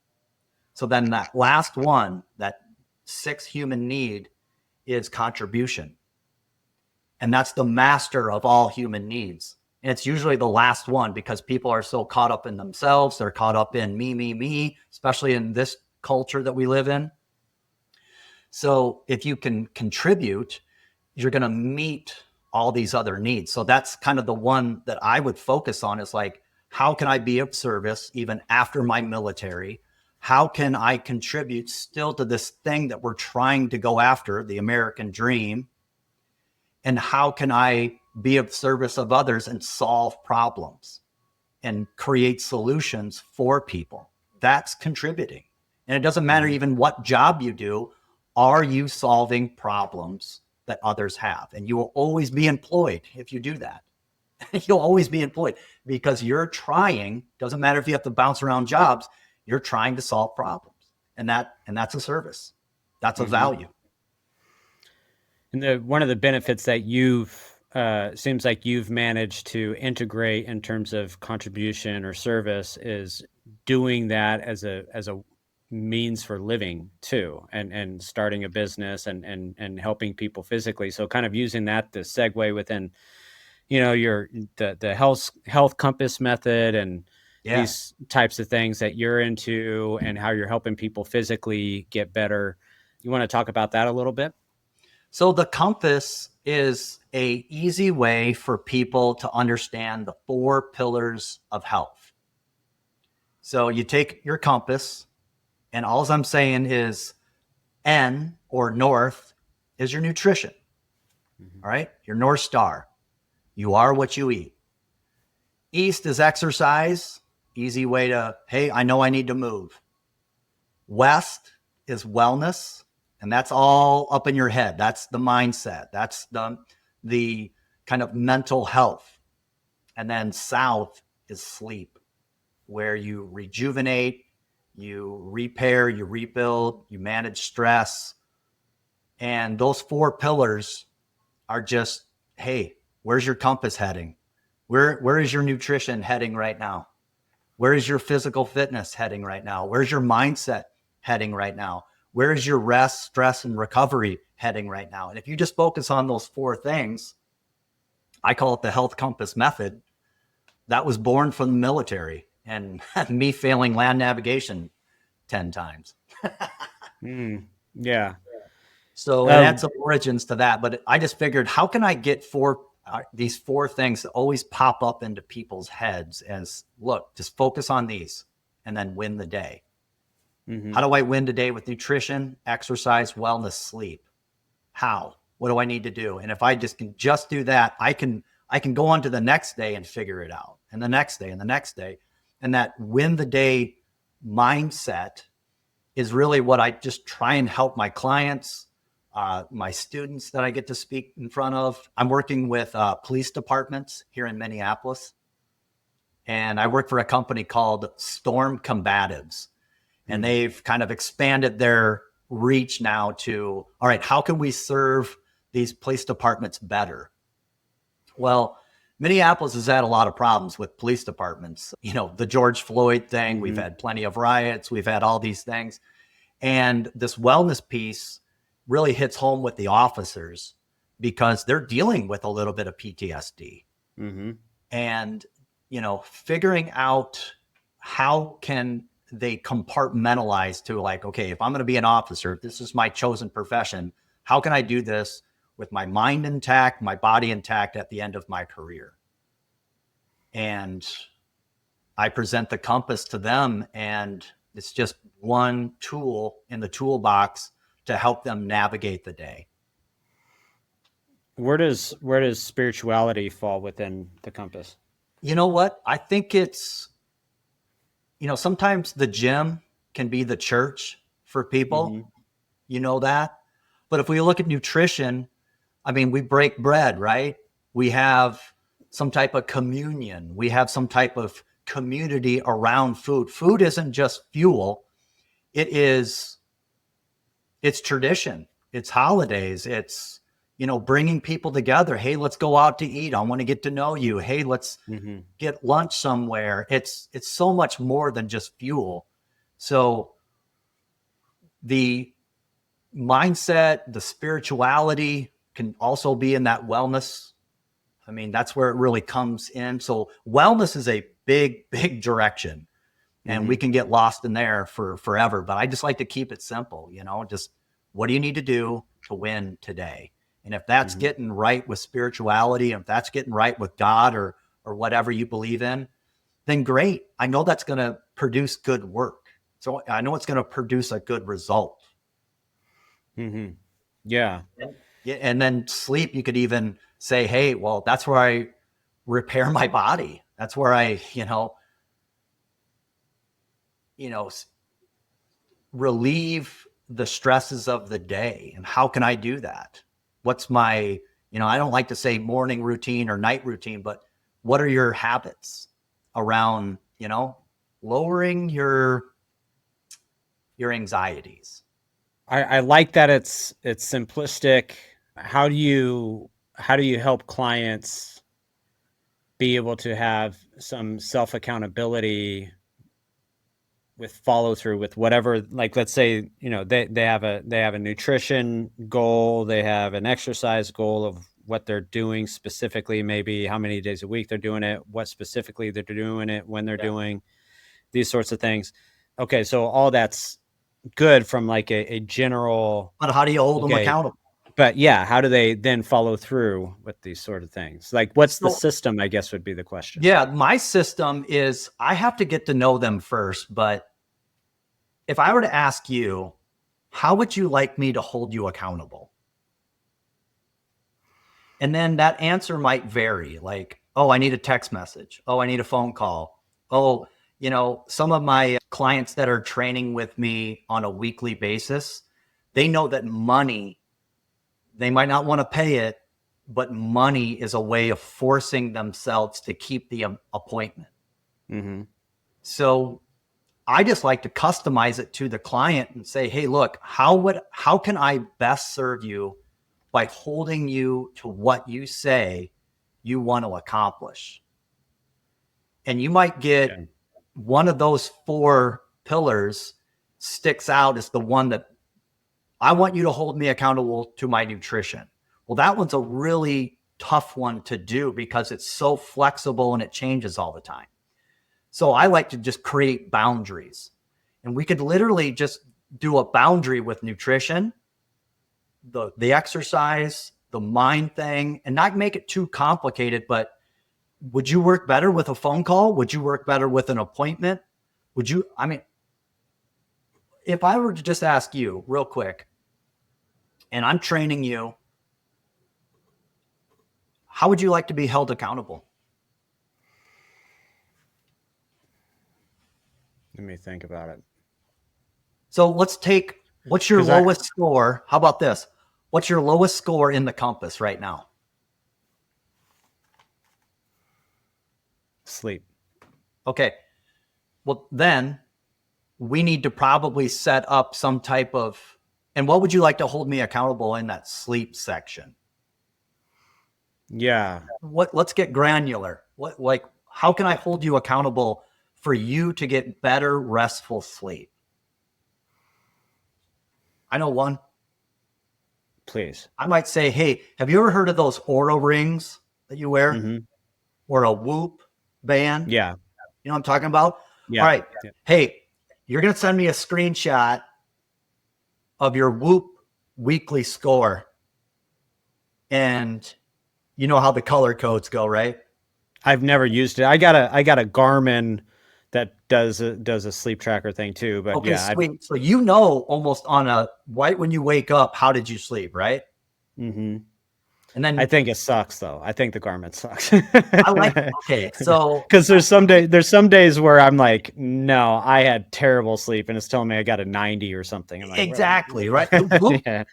So then that last one, that sixth human need, is contribution. And that's the master of all human needs. And it's usually the last one, because people are so caught up in themselves. They're caught up in me, especially in this culture that we live in. So if you can contribute, you're going to meet all these other needs. So that's kind of the one that I would focus on, is like, how can I be of service even after my military? How can I contribute still to this thing that we're trying to go after, the American dream? And how can I be of service of others and solve problems and create solutions for people? That's contributing. And it doesn't matter even what job you do. Are you solving problems that others have? And you will always be employed if you do that. You'll always be employed, because you're trying. Doesn't matter if you have to bounce around jobs. You're trying to solve problems, and that's a service. That's a value. And one of the benefits that seems like you've managed to integrate in terms of contribution or service is doing that as a means for living too, and starting a business and helping people physically. So kind of using that to segue within, the health compass method and these types of things that you're into, and how you're helping people physically get better. You want to talk about that a little bit? So the compass is a easy way for people to understand the 4 pillars of health. So you take your compass, and all I'm saying is N, or north, is your nutrition. All right. Your North Star. You are what you eat. East is exercise. Easy way to, hey, I know I need to move. West is wellness. And that's all up in your head. That's the mindset. That's the kind of mental health. And then south is sleep, where you rejuvenate, you repair, you rebuild, you manage stress. And those 4 pillars are just, hey, where's your compass heading? Where is your nutrition heading right now? Where is your physical fitness heading right now? Where's your mindset heading right now? Where is your rest, stress, and recovery heading right now? And if you just focus on those 4 things, I call it the health compass method. That was born from the military and me failing land navigation 10 times. Yeah. So it had some origins to that, but I just figured, how can I get these 4 things that always pop up into people's heads as, look, just focus on these and then win the day. How do I win today with nutrition, exercise, wellness, sleep? How? What do I need to do? And if I can do that, I can go on to the next day and figure it out, and the next day and the next day. And that win the day mindset is really what I just try and help my clients, my students that I get to speak in front of. I'm working with police departments here in Minneapolis, and I work for a company called Storm Combatives. And they've kind of expanded their reach now to, all right, how can we serve these police departments better? Well, Minneapolis has had a lot of problems with police departments. The George Floyd thing, we've had plenty of riots, we've had all these things. And this wellness piece really hits home with the officers, because they're dealing with a little bit of PTSD. And, figuring out how can they compartmentalize to, like, okay, if I'm going to be an officer, this is my chosen profession. How can I do this with my mind intact, my body intact at the end of my career? And I present the compass to them, and it's just one tool in the toolbox to help them navigate the day. Where does spirituality fall within the compass? You know what? I think it's, sometimes the gym can be the church for people. You know that? But if we look at nutrition, I mean, we break bread, right? We have some type of communion. We have some type of community around food. Food isn't just fuel. It's tradition. It's holidays. It's, bringing people together. Hey, let's go out to eat. I want to get to know you. Hey, let's get lunch somewhere. It's so much more than just fuel. So the mindset, the spirituality can also be in that wellness. I mean, that's where it really comes in. So wellness is a big, big direction, and we can get lost in there for forever. But I just like to keep it simple, just what do you need to do to win today? And if that's getting right with spirituality, and if that's getting right with God or whatever you believe in, then great. I know that's going to produce good work. So I know it's going to produce a good result. Yeah. And then sleep, you could even say, hey, well, that's where I repair my body. That's where I, relieve the stresses of the day. And how can I do that? What's my, I don't like to say morning routine or night routine, but what are your habits around, lowering your anxieties? I like that it's simplistic. How do you help clients be able to have some self accountability with follow through with whatever, like, let's say, they have a nutrition goal, they have an exercise goal of what they're doing specifically, maybe how many days a week they're doing it, what specifically they're doing it, when they're doing these sorts of things. Okay, so all that's good from like a general, but how do you hold them accountable? But yeah, how do they then follow through with these sort of things? Like, what's the system, I guess, would be the question. Yeah, my system is I have to get to know them first. But if I were to ask you, how would you like me to hold you accountable? And then that answer might vary. Like, oh, I need a text message. Oh, I need a phone call. Oh, some of my clients that are training with me on a weekly basis, they know that money, they might not want to pay it, but money is a way of forcing themselves to keep the appointment. So I just like to customize it to the client and say, hey, look, how can I best serve you by holding you to what you say you want to accomplish? And you might get one of those 4 pillars sticks out as the one that I want you to hold me accountable to my nutrition. Well, that one's a really tough one to do because it's so flexible and it changes all the time. So I like to just create boundaries, and we could literally just do a boundary with nutrition, the exercise, the mind thing, and not make it too complicated. But would you work better with a phone call? Would you work better with an appointment? If I were to just ask you real quick, and I'm training you, how would you like to be held accountable? Let me think about it. So let's take, what's your lowest score? How about this? What's your lowest score in the compass right now? Sleep. Okay. Well, then we need to probably set up some type of, and what would you like to hold me accountable in that sleep section? Yeah. Let's get granular. How can I hold you accountable for you to get better restful sleep? I know one. Please. I might say, hey, have you ever heard of those Oura rings that you wear? Or a Whoop band? Yeah. You know what I'm talking about? Yeah. All right. Yeah. Hey, you're going to send me a screenshot of your Whoop weekly score. And you know how the color codes go, right? I've never used it. I got a Garmin that does a sleep tracker thing too. But okay, yeah. Sweet. So almost on right when you wake up, how did you sleep, right? And then I think it sucks though. I think the Garmin sucks. Okay, so because there's some days where I'm like, no, I had terrible sleep, and it's telling me I got a 90 or something. I'm like, exactly, right?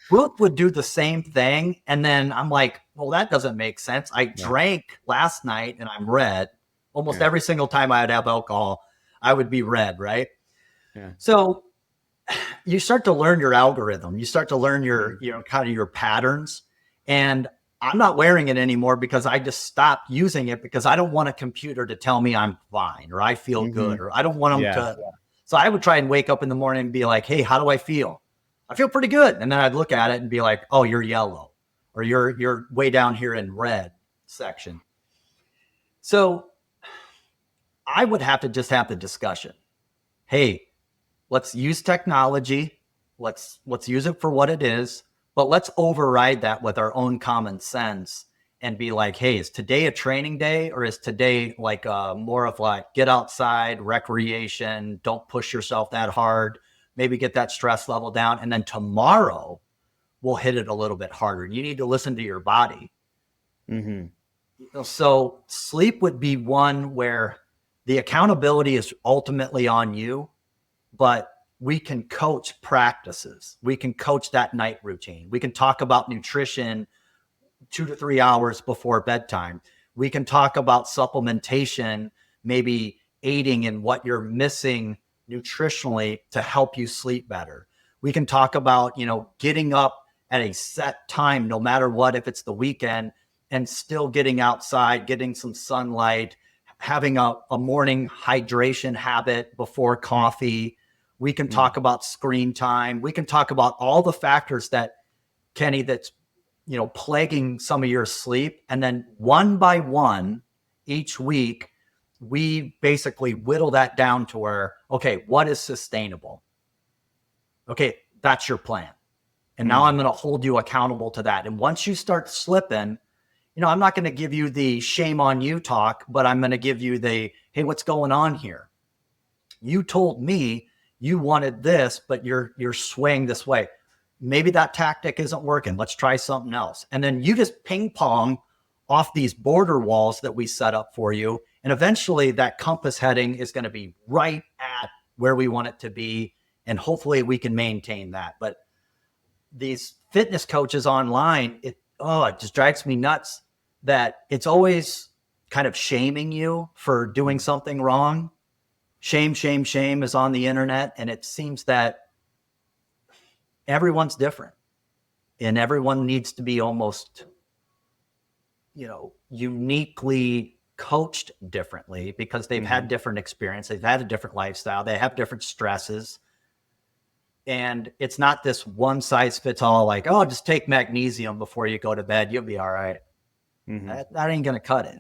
Whoop would do the same thing, and then I'm like, well, that doesn't make sense. I drank last night and I'm red. Almost Yeah. every single time I'd have alcohol, I would be red, right? Yeah. So you start to learn your algorithm. You start to learn your, Mhm. kind of your patterns. And I'm not wearing it anymore because I just stopped using it because I don't want a computer to tell me I'm fine or I feel good, or I don't want them Yeah. to. So I would try and wake up in the morning and be like, hey, how do I feel? I feel pretty good. And then I'd look at it and be like, oh, you're yellow, or you're way down here in red section. So I would have to just have the discussion. Hey, let's use technology. Let's use it for what it is, but let's override that with our own common sense and be like, hey, is today a training day, or is today like more of like get outside, recreation, don't push yourself that hard, maybe get that stress level down, and then tomorrow we'll hit it a little bit harder. You need to listen to your body. Mm-hmm. So sleep would be one where the accountability is ultimately on you, but we can coach practices. We can coach that night routine. We can talk about nutrition 2 to 3 hours before bedtime. We can talk about supplementation, maybe aiding in what you're missing nutritionally to help you sleep better. We can talk about, getting up at a set time, no matter what, if it's the weekend, and still getting outside, getting some sunlight, having a morning hydration habit before coffee. We can talk about screen time. We can talk about all the factors that, Kenny, that's plaguing some of your sleep. And then one by one, each week, we basically whittle that down to where, okay, what is sustainable? Okay, that's your plan. And now I'm going to hold you accountable to that. And once you start slipping, I'm not going to give you the shame on you talk, but I'm going to give you the, hey, what's going on here? You told me you wanted this, but you're swaying this way. Maybe that tactic isn't working. Let's try something else. And then you just ping pong off these border walls that we set up for you. And eventually that compass heading is going to be right at where we want it to be. And hopefully we can maintain that. But these fitness coaches online, it just drives me nuts that it's always kind of shaming you for doing something wrong. Shame, shame, shame is on the internet. And it seems that everyone's different and everyone needs to be almost, uniquely coached differently because they've had different experience. They've had a different lifestyle. They have different stresses. And it's not this one size fits all, like, oh, just take magnesium before you go to bed. You'll be all right. That ain't going to cut it,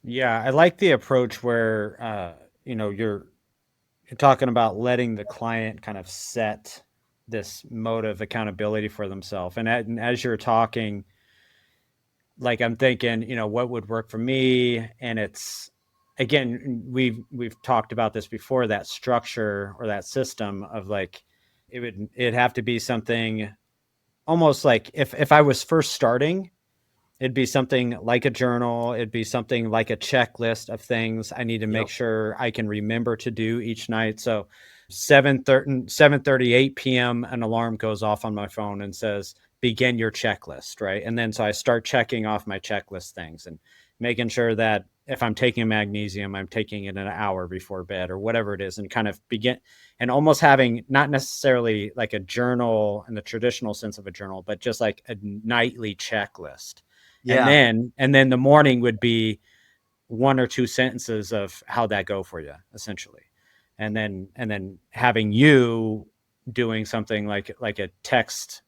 Yeah, I like the approach where you're talking about letting the client kind of set this mode of accountability for themselves. And as you're talking, like I'm thinking, what would work for me? And it's, again, we've talked about this before, that structure or that system of like, it'd have to be something almost like if I was first starting, it'd be something like a journal. It'd be something like a checklist of things I need to make sure I can remember to do each night. So 7:38 p.m., an alarm goes off on my phone and says, begin your checklist, right? And then so I start checking off my checklist things and making sure that if I'm taking magnesium, I'm taking it an hour before bed or whatever it is, and kind of begin and almost having not necessarily like a journal in the traditional sense of a journal, but just like a nightly checklist. And Yeah. then the morning would be 1 or 2 sentences of how'd that go for you, essentially. And then having you doing something like a text,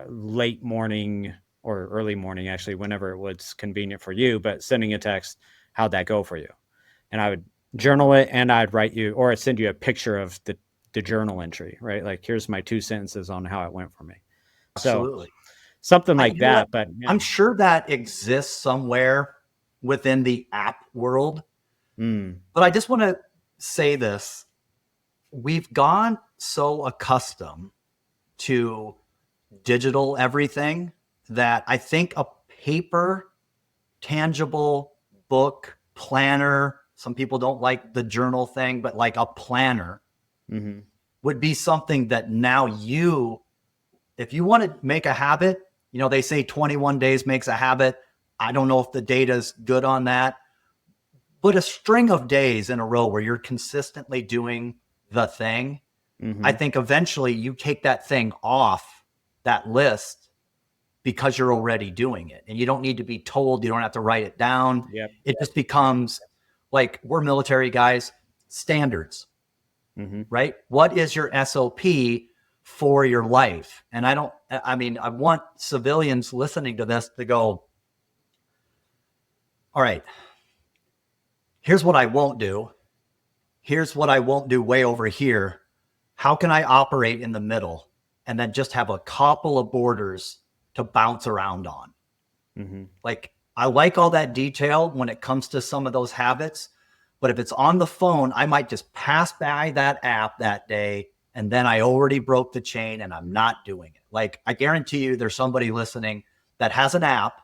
late morning or early morning, actually, whenever it was convenient for you, but sending a text, how'd that go for you? And I would journal it and I'd write you, or I'd send you a picture of the journal entry, right? Like, here's my 2 sentences on how it went for me. So Absolutely. something like that, What? but yeah. I'm sure that exists somewhere within the app world. But I just want to say this. We've gone so accustomed to digital everything that I think a paper, tangible book, planner, some people don't like the journal thing, but like a planner would be something that now if you want to make a habit, they say 21 days makes a habit. I don't know if the data's good on that, but a string of days in a row where you're consistently doing the thing, I think eventually you take that thing off that list because you're already doing it, and you don't need to be told. You don't have to write it down. Yep. It just becomes like, we're military guys, standards, right? What is your SOP for your life? And I want civilians listening to this to go, all right, here's what I won't do. Here's what I won't do way over here. How can I operate in the middle and then just have a couple of borders to bounce around on? Like, I like all that detail when it comes to some of those habits, but if it's on the phone, I might just pass by that app that day, and then I already broke the chain and I'm not doing it. Like, I guarantee you there's somebody listening that has an app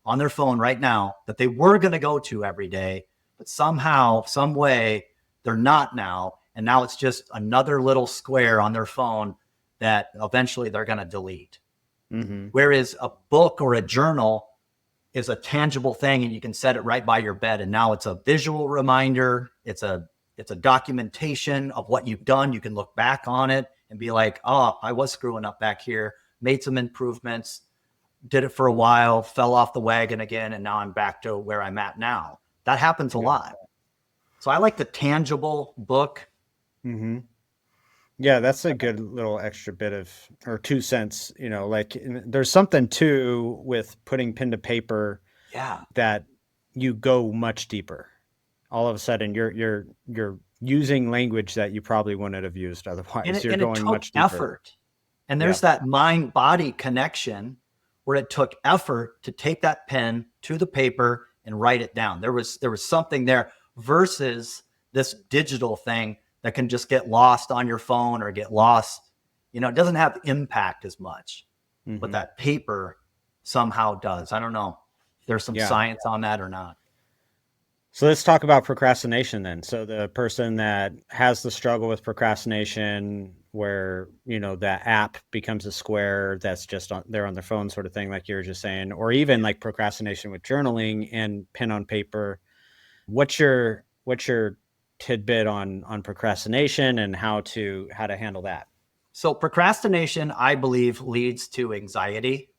on their phone right now that they were going to go to every day, but somehow, some way, they're not now. And now it's just another little square on their phone that eventually they're going to delete. Whereas a book or a journal is a tangible thing, and you can set it right by your bed. And now it's a visual reminder. It's a documentation of what you've done. You can look back on it and be like, oh, I was screwing up back here, made some improvements, did it for a while, fell off the wagon again, and now I'm back to where I'm at now. That happens a lot. So I like the tangible book. Yeah, that's a good little extra bit of, or 2 cents, like there's something too with putting pen to paper that you go much deeper. All of a sudden you're using language that you probably wouldn't have used otherwise. You're going much deeper. Effort. And there's that mind-body connection where it took effort to take that pen to the paper and write it down. There was something there versus this digital thing that can just get lost on your phone or get lost. It doesn't have impact as much, but that paper somehow does. I don't know if there's some science on that or not. So let's talk about procrastination then. So the person that has the struggle with procrastination where, that app becomes a square that's just there on their phone sort of thing, like you were just saying, or even like procrastination with journaling and pen on paper. What's your tidbit on procrastination and how to handle that? So procrastination, I believe, leads to anxiety.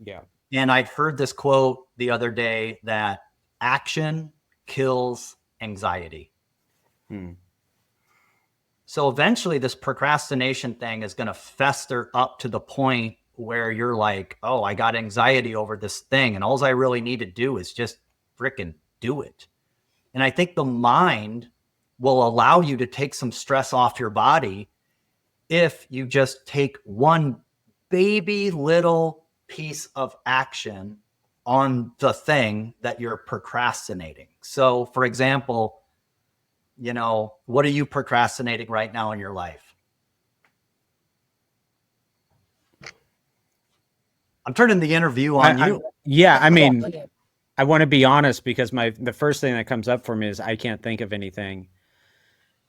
Yeah. And I heard this quote the other day that action kills anxiety. So eventually this procrastination thing is going to fester up to the point where you're like, oh, I got anxiety over this thing, and all I really need to do is just freaking do it. And I think the mind will allow you to take some stress off your body if you just take one baby little piece of action on the thing that you're procrastinating. So, for example, what are you procrastinating right now in your life? I'm turning the interview on you. I want to be honest because the first thing that comes up for me is I can't think of anything.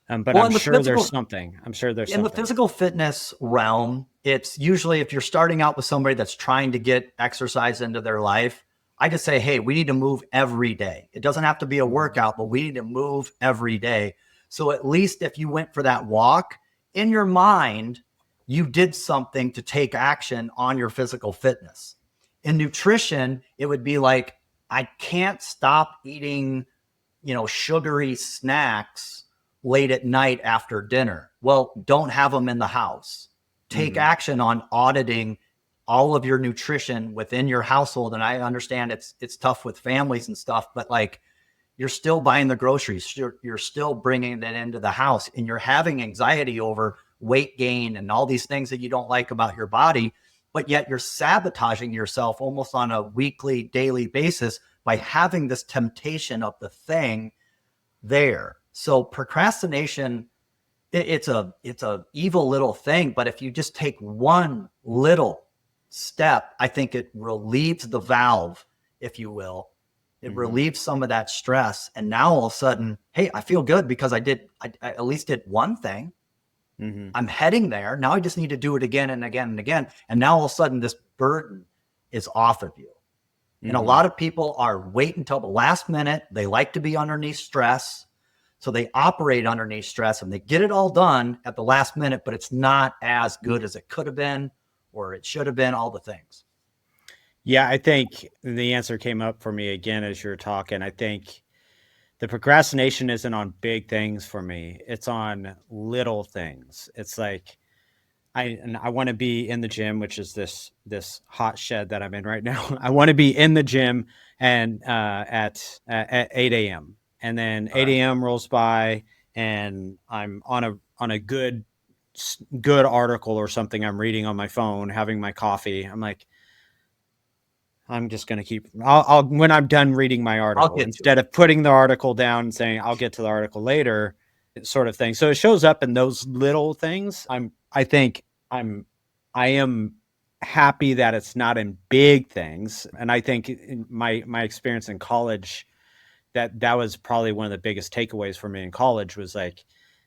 But I'm sure there's something. In the physical fitness realm, it's usually if you're starting out with somebody that's trying to get exercise into their life, I just say, hey, we need to move every day. It doesn't have to be a workout, but we need to move every day. So at least if you went for that walk, in your mind, you did something to take action on your physical fitness. In nutrition, it would be like, I can't stop eating, sugary snacks late at night after dinner. Well, don't have them in the house. Take action on auditing all of your nutrition within your household. And I understand it's tough with families and stuff, but like, you're still buying the groceries. You're still bringing it into the house, and you're having anxiety over weight gain and all these things that you don't like about your body, but yet you're sabotaging yourself almost on a weekly, daily basis by having this temptation of the thing there. So procrastination, it's a evil little thing, but if you just take one little step, I think it relieves the valve, if you will. It relieves some of that stress. And now all of a sudden, hey, I feel good because I at least did one thing. I'm heading there. Now I just need to do it again and again and again. And now all of a sudden this burden is off of you. And a lot of people are wait until the last minute. They like to be underneath stress. So they operate underneath stress and they get it all done at the last minute, but it's not as good as it could have been or it should have been, all the things. Yeah, I think the answer came up for me again as you're talking. I think the procrastination isn't on big things for me. It's on little things. It's like I want to be in the gym, which is this hot shed that I'm in right now. I want to be in the gym and at 8 a.m. And then 8 a.m. rolls by and I'm on a good article or something I'm reading on my phone, having my coffee. I'm like, I'm just going to keep, I'll, when I'm done reading my article, instead of putting the article down and saying, I'll get to the article later, sort of thing. So it shows up in those little things. I am happy that it's not in big things. And I think in my experience in college, that was probably one of the biggest takeaways for me in college was like,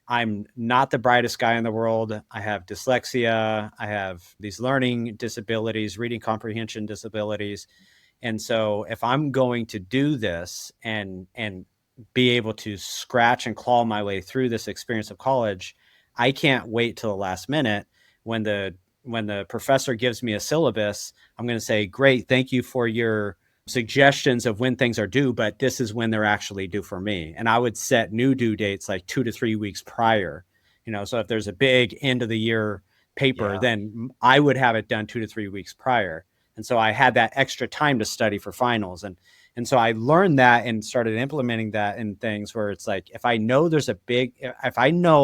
I'm not the brightest guy in the world. I have dyslexia. I have these learning disabilities, reading comprehension disabilities. And so if I'm going to do this and be able to scratch and claw my way through this experience of college, I can't wait till the last minute when the professor gives me a syllabus. I'm going to say, great, thank you for your suggestions of when things are due, but this is when they're actually due for me. And I would set new due dates like 2 to 3 weeks prior, so if there's a big end of the year paper, then I would have it done 2 to 3 weeks prior. And so I had that extra time to study for finals. And so I learned that and started implementing that in things where it's like, if I know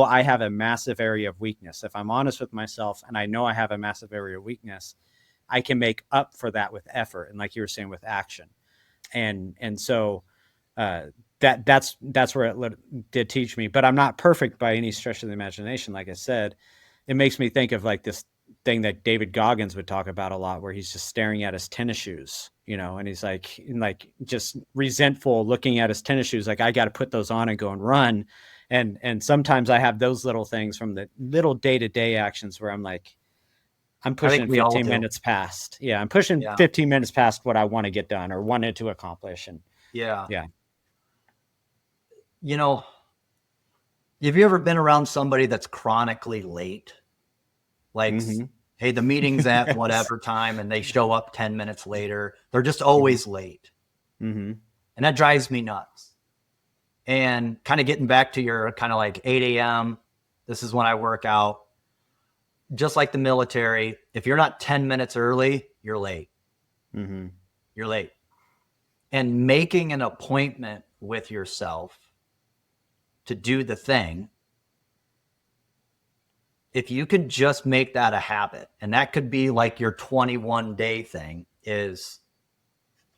I have a massive area of weakness, if I'm honest with myself and I know I have a massive area of weakness, I can make up for that with effort. And like you were saying, with action. And so that's where it did teach me, but I'm not perfect by any stretch of the imagination. Like I said, it makes me think of like this thing that David Goggins would talk about a lot, where he's just staring at his tennis shoes, and he's like just resentful looking at his tennis shoes. Like, I got to put those on and go and run. And sometimes I have those little things from the little day-to-day actions where I'm like, I'm pushing 15 minutes past. Yeah. I'm pushing 15 minutes past what I want to get done or wanted to accomplish. And yeah. Have you ever been around somebody that's chronically late? Like, hey, the meeting's at whatever time and they show up 10 minutes later. They're just always late. And that drives me nuts. And kind of getting back to your kind of like 8 a.m., this is when I work out. Just like the military, if you're not 10 minutes early, you're late. You're late. And making an appointment with yourself to do the thing, if you could just make that a habit, and that could be like your 21-day thing is,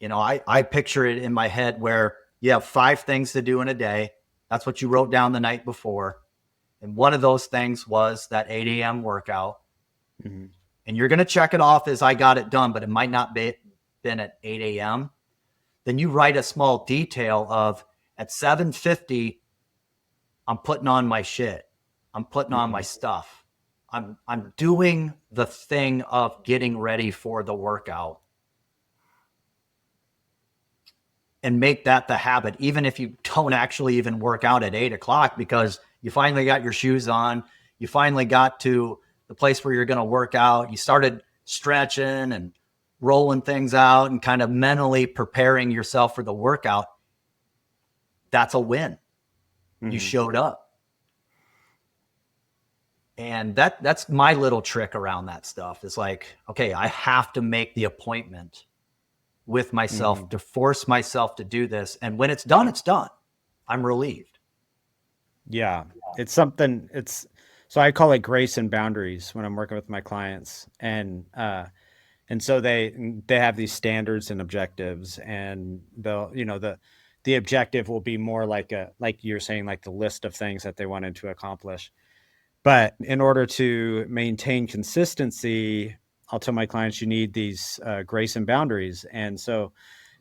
I picture it in my head where you have 5 things to do in a day. That's what you wrote down the night before. And one of those things was that 8 a.m. workout. And you're going to check it off as I got it done, but it might not be been at 8 a.m. Then you write a small detail of at 7:50, I'm putting on my shit. I'm putting on my stuff. I'm doing the thing of getting ready for the workout. And make that the habit, even if you don't actually even work out at 8 o'clock, because you finally got your shoes on. You finally got to the place where you're going to work out. You started stretching and rolling things out and kind of mentally preparing yourself for the workout. That's a win. You showed up. And that's my little trick around that stuff. It's like, okay, I have to make the appointment with myself to force myself to do this. And when it's done, it's done. I'm relieved. Yeah. It's something, so I call it grace and boundaries when I'm working with my clients. And so they have these standards and objectives, and the objective will be more like you're saying, like the list of things that they wanted to accomplish. But in order to maintain consistency, I'll tell my clients, you need these grace and boundaries. And so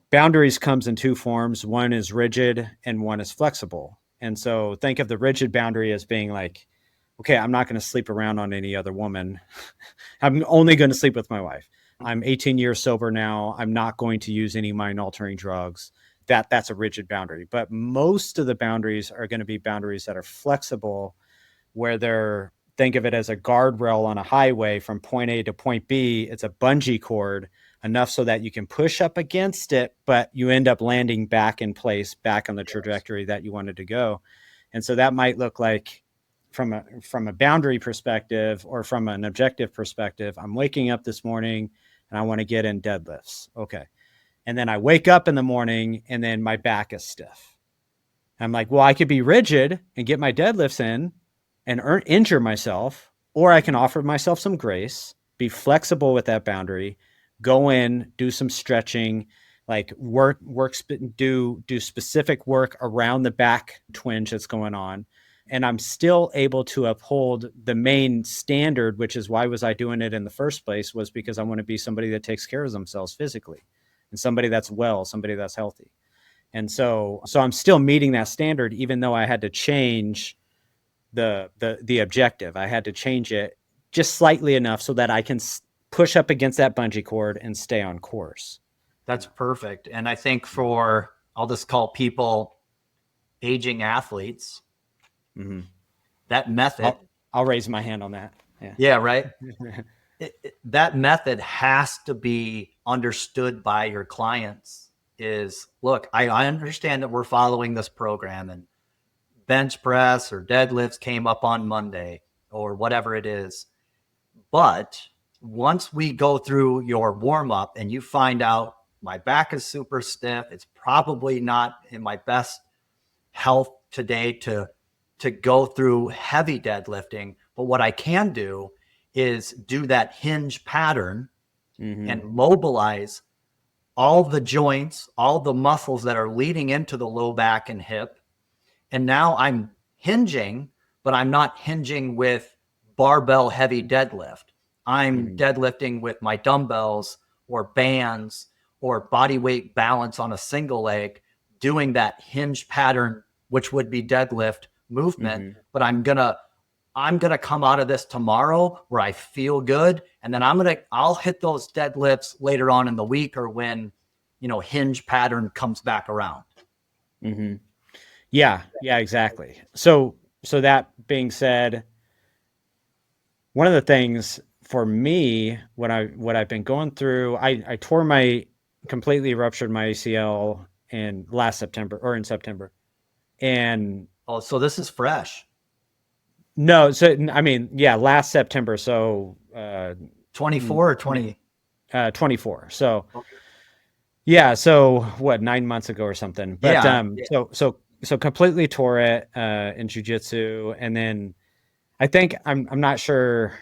boundaries comes in 2 forms. One is rigid and one is flexible. And so think of the rigid boundary as being like, okay, I'm not going to sleep around on any other woman. I'm only going to sleep with my wife. I'm 18 years sober now. I'm not going to use any mind altering drugs. That's a rigid boundary. But most of the boundaries are going to be boundaries that are flexible, where they're, think of it as a guardrail on a highway from point A to point B. It's a bungee cord, enough so that you can push up against it, but you end up landing back in place, back on the trajectory that you wanted to go. And so that might look like, from a boundary perspective or from an objective perspective, I'm waking up this morning and I want to get in deadlifts. Okay. And then I wake up in the morning and then my back is stiff. I'm like, well, I could be rigid and get my deadlifts in and injure myself, or I can offer myself some grace, be flexible with that boundary, go in, do some stretching, like do specific work around the back twinge that's going on. And I'm still able to uphold the main standard, which is why was I doing it in the first place, was because I want to be somebody that takes care of themselves physically and somebody that's well, somebody that's healthy. And so I'm still meeting that standard, even though I had to change the objective. I had to change it just slightly enough so that I can push up against that bungee cord and stay on course. That's perfect. And I think I'll just call people aging athletes, that method. I'll raise my hand on that. Yeah, right. That method has to be understood by your clients. Is, look, I understand that we're following this program and bench press or deadlifts came up on Monday or whatever it is. But once we go through your warm up and you find out my back is super stiff, it's probably not in my best health today to go through heavy deadlifting. But what I can do is do that hinge pattern and mobilize all the joints, all the muscles that are leading into the low back and hip. And now I'm hinging, but I'm not hinging with barbell heavy deadlift. I'm deadlifting with my dumbbells or bands or body weight balance on a single leg, doing that hinge pattern, which would be deadlift movement. But I'm gonna come out of this tomorrow where I feel good, and then I'll hit those deadlifts later on in the week or when, hinge pattern comes back around. Yeah, exactly. So that being said, one of the things for me, what I've been going through, I completely ruptured my ACL in September. And so this is fresh. No, so I mean, yeah, last September. So 24 or 20? 24. So yeah, so what, 9 months ago or something. But so completely tore it in jiu-jitsu, and then I think I'm not sure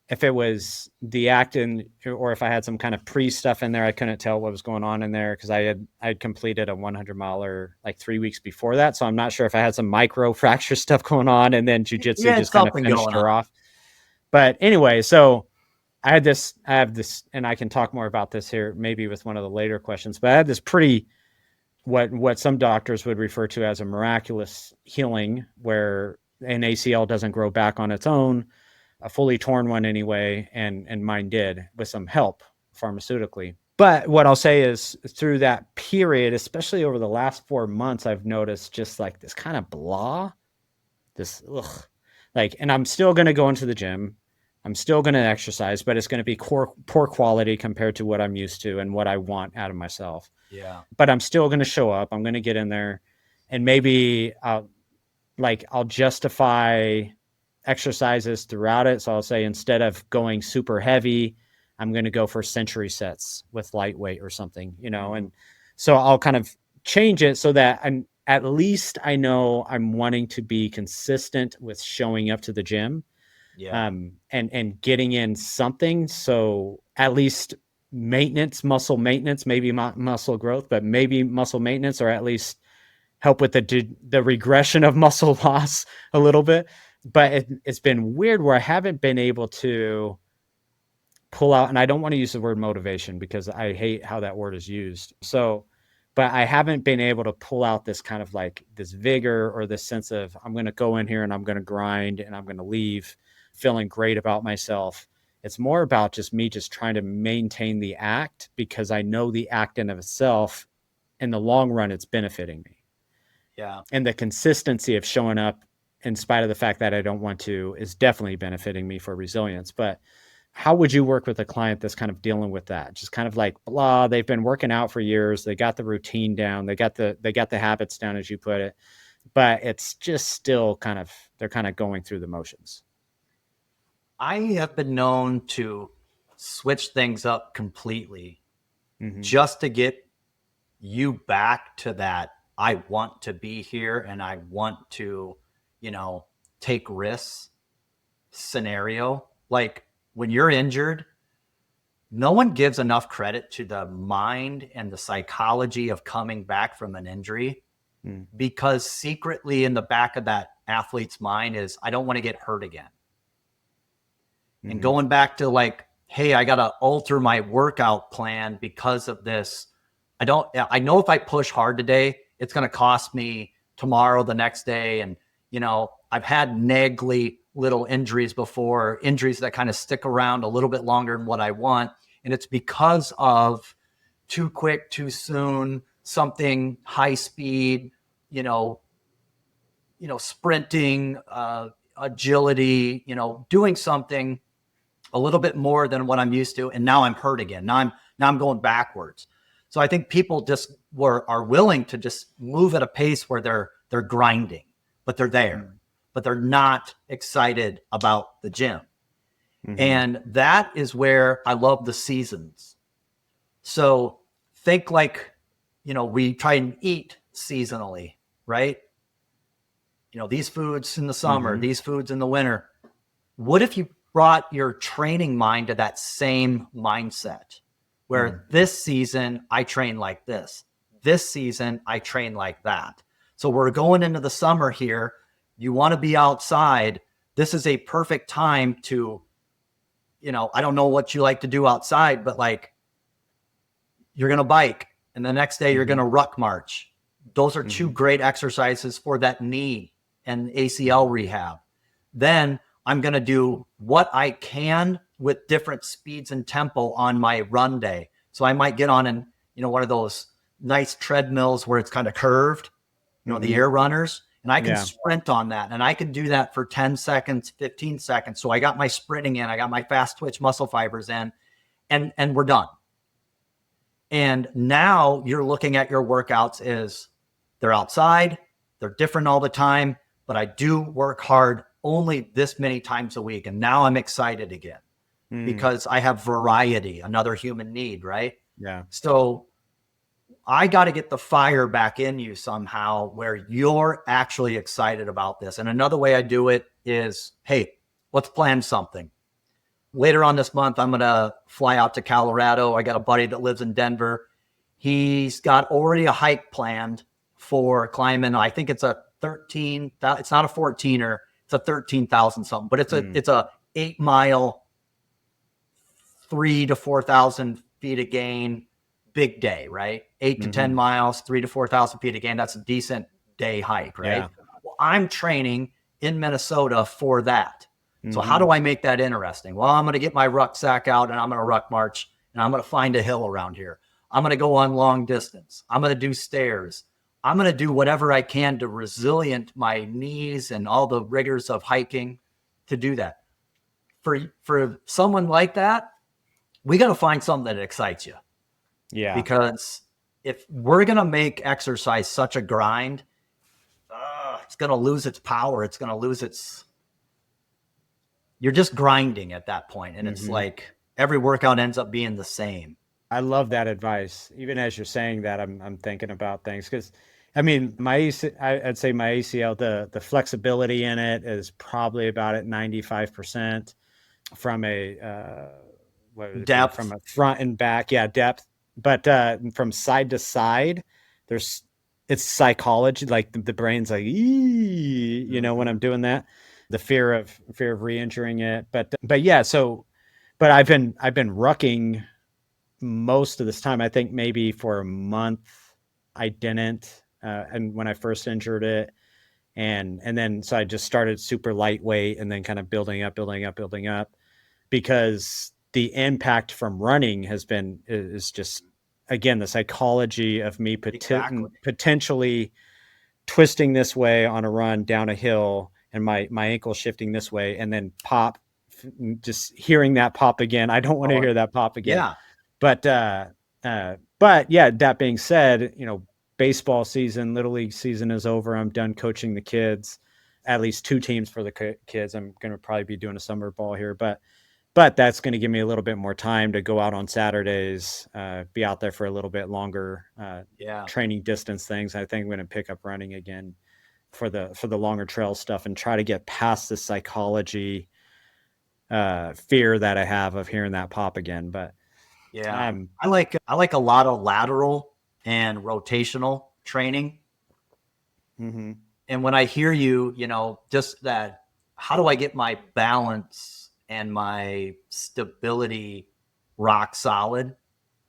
if it was the actin or if I had some kind of pre-stuff in there. I couldn't tell what was going on in there because I had completed a 100-miler like 3 weeks before that. So I'm not sure if I had some micro fracture stuff going on, and then jiu-jitsu just kind of finished her off. But anyway, so I have this, and I can talk more about this here maybe with one of the later questions, but I had this pretty, what some doctors would refer to as a miraculous healing, where an ACL doesn't grow back on its own, a fully torn one anyway, and mine did with some help pharmaceutically. But what I'll say is, through that period, especially over the last 4 months, I've noticed just like this kind of blah, and I'm still going to go into the gym. I'm still going to exercise, but it's going to be poor quality compared to what I'm used to and what I want out of myself. Yeah. But I'm still going to show up. I'm going to get in there, and maybe I'll justify exercises throughout it. So I'll say, instead of going super heavy, I'm going to go for century sets with lightweight or something, and so I'll kind of change it so that at least I know I'm wanting to be consistent with showing up to the gym. Yeah. And getting in something. So at least muscle maintenance, maybe muscle growth, but maybe muscle maintenance, or at least help with the regression of muscle loss a little bit. But it's been weird where I haven't been able to pull out, and I don't want to use the word motivation because I hate how that word is used. But I haven't been able to pull out this kind of like this vigor or this sense of, I'm going to go in here and I'm going to grind and I'm going to leave feeling great about myself. It's more about just me just trying to maintain the act, because I know the act in of itself, in the long run, it's benefiting me. Yeah. And the consistency of showing up in spite of the fact that I don't want to is definitely benefiting me for resilience. But how would you work with a client that's kind of dealing with that? Just kind of like blah, they've been working out for years. They got the routine down. They got the habits down, as you put it, but it's just still they're kind of going through the motions. I have been known to switch things up completely Mm-hmm. just to get you back to that. I want to be here and I want to, take risks scenario. Like when you're injured, no one gives enough credit to the mind and the psychology of coming back from an injury, because secretly in the back of that athlete's mind is, I don't want to get hurt again. Mm-hmm. And going back to like, hey, I got to alter my workout plan because of this. I know if I push hard today, it's going to cost me tomorrow, the next day. And, I've had naggly little injuries before, injuries that kind of stick around a little bit longer than what I want. And it's because of too quick, too soon, something high speed, sprinting, agility, doing something a little bit more than what I'm used to. And now I'm hurt again. Now I'm going backwards. So I think people just are willing to just move at a pace where they're grinding, but they're there, but they're not excited about the gym. Mm-hmm. And that is where I love the seasons. So think like, we try and eat seasonally, right? These foods in the summer, these foods in the winter. What if you brought your training mind to that same mindset where this season I train like this season I train like that. So we're going into the summer here. You want to be outside. This is a perfect time to, I don't know what you like to do outside, but like you're going to bike and the next day you're going to ruck march. Those are two great exercises for that knee and ACL rehab. Then I'm going to do what I can with different speeds and tempo on my run day. So I might get on one of those nice treadmills where it's kind of curved, the air runners, and I can sprint on that. And I can do that for 10 seconds, 15 seconds. So I got my sprinting in, I got my fast twitch muscle fibers in, and we're done. And now you're looking at your workouts as they're outside, they're different all the time, but I do work hard only this many times a week. And now I'm excited again because I have variety, another human need, right? Yeah. So I got to get the fire back in you somehow where you're actually excited about this. And another way I do it is, hey, let's plan something. Later on this month, I'm going to fly out to Colorado. I got a buddy that lives in Denver. He's got already a hike planned for climbing. I think it's a 13, it's not a 14er. It's a 13,000 something, but it's a 8 mile, 3,000 to 4,000 feet of gain, big day, right? 8 to 10 miles, 3,000 to 4,000 feet of gain. That's a decent day hike, right? Yeah. Well, I'm training in Minnesota for that. So how do I make that interesting? Well, I'm going to get my rucksack out and I'm going to ruck march and I'm going to find a hill around here. I'm going to go on long distance. I'm going to do stairs. I'm going to do whatever I can to resilient my knees and all the rigors of hiking to do that. For someone like that, we got to find something that excites you. Yeah. Because if we're going to make exercise such a grind, it's going to lose its power. It's going to lose you're just grinding at that point. And it's like every workout ends up being the same. I love that advice. Even as you're saying that, I'm thinking about things because, I mean, I'd say my ACL, the flexibility in it is probably about at 95% from a depth, from a front and back, depth. But from side to side, it's psychology. Like the brain's like, when I'm doing that, the fear of re-injuring it. But yeah, but I've been rucking most of this time. I think maybe for a month I didn't, and when I first injured it, and then so I just started super lightweight and then kind of building up, because the impact from running is just, again, the psychology of me Exactly. potentially twisting this way on a run down a hill and my ankle shifting this way, and then pop, just hearing that pop again. I don't want to Oh, hear that pop again. yeah. But yeah, that being said, baseball season, little league season is over. I'm done coaching the kids, at least 2 teams for the kids. I'm going to probably be doing a summer ball here, but that's going to give me a little bit more time to go out on Saturdays, be out there for a little bit longer, Yeah. training distance things. I think I'm going to pick up running again for the longer trail stuff and try to get past the psychology fear that I have of hearing that pop again. But Yeah. I like a lot of lateral and rotational training. mhm. And when I hear you, just that, how do I get my balance and my stability rock solid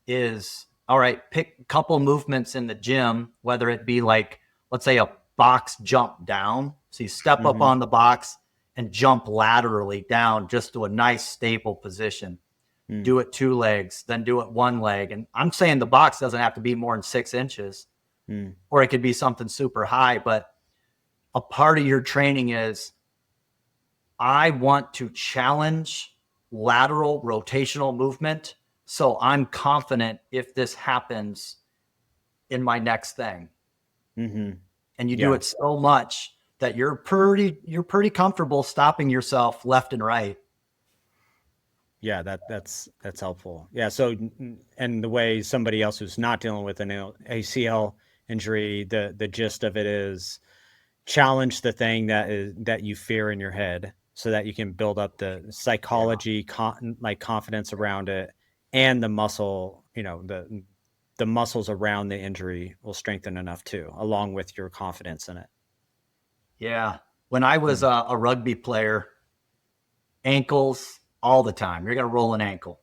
is, all right, pick a couple movements in the gym, whether it be like, let's say a box jump down. So you step up Mhm. on the box and jump laterally down just to a nice stable position. Mm. Do it 2 legs, then do it 1 leg. And I'm saying the box doesn't have to be more than 6 inches, or it could be something super high. But a part of your training is, I want to challenge lateral rotational movement. So I'm confident if this happens in my next thing. Mhm. And you do it so much that you're pretty comfortable stopping yourself left and right. Yeah, that's helpful. Yeah. So, and the way somebody else who's not dealing with an ACL injury, the gist of it is challenge the thing that you fear in your head, so that you can build up the psychology, confidence around it, and the muscle, the muscles around the injury will strengthen enough too, along with your confidence in it. Yeah. When I was a rugby player, ankles all the time. You're going to roll an ankle,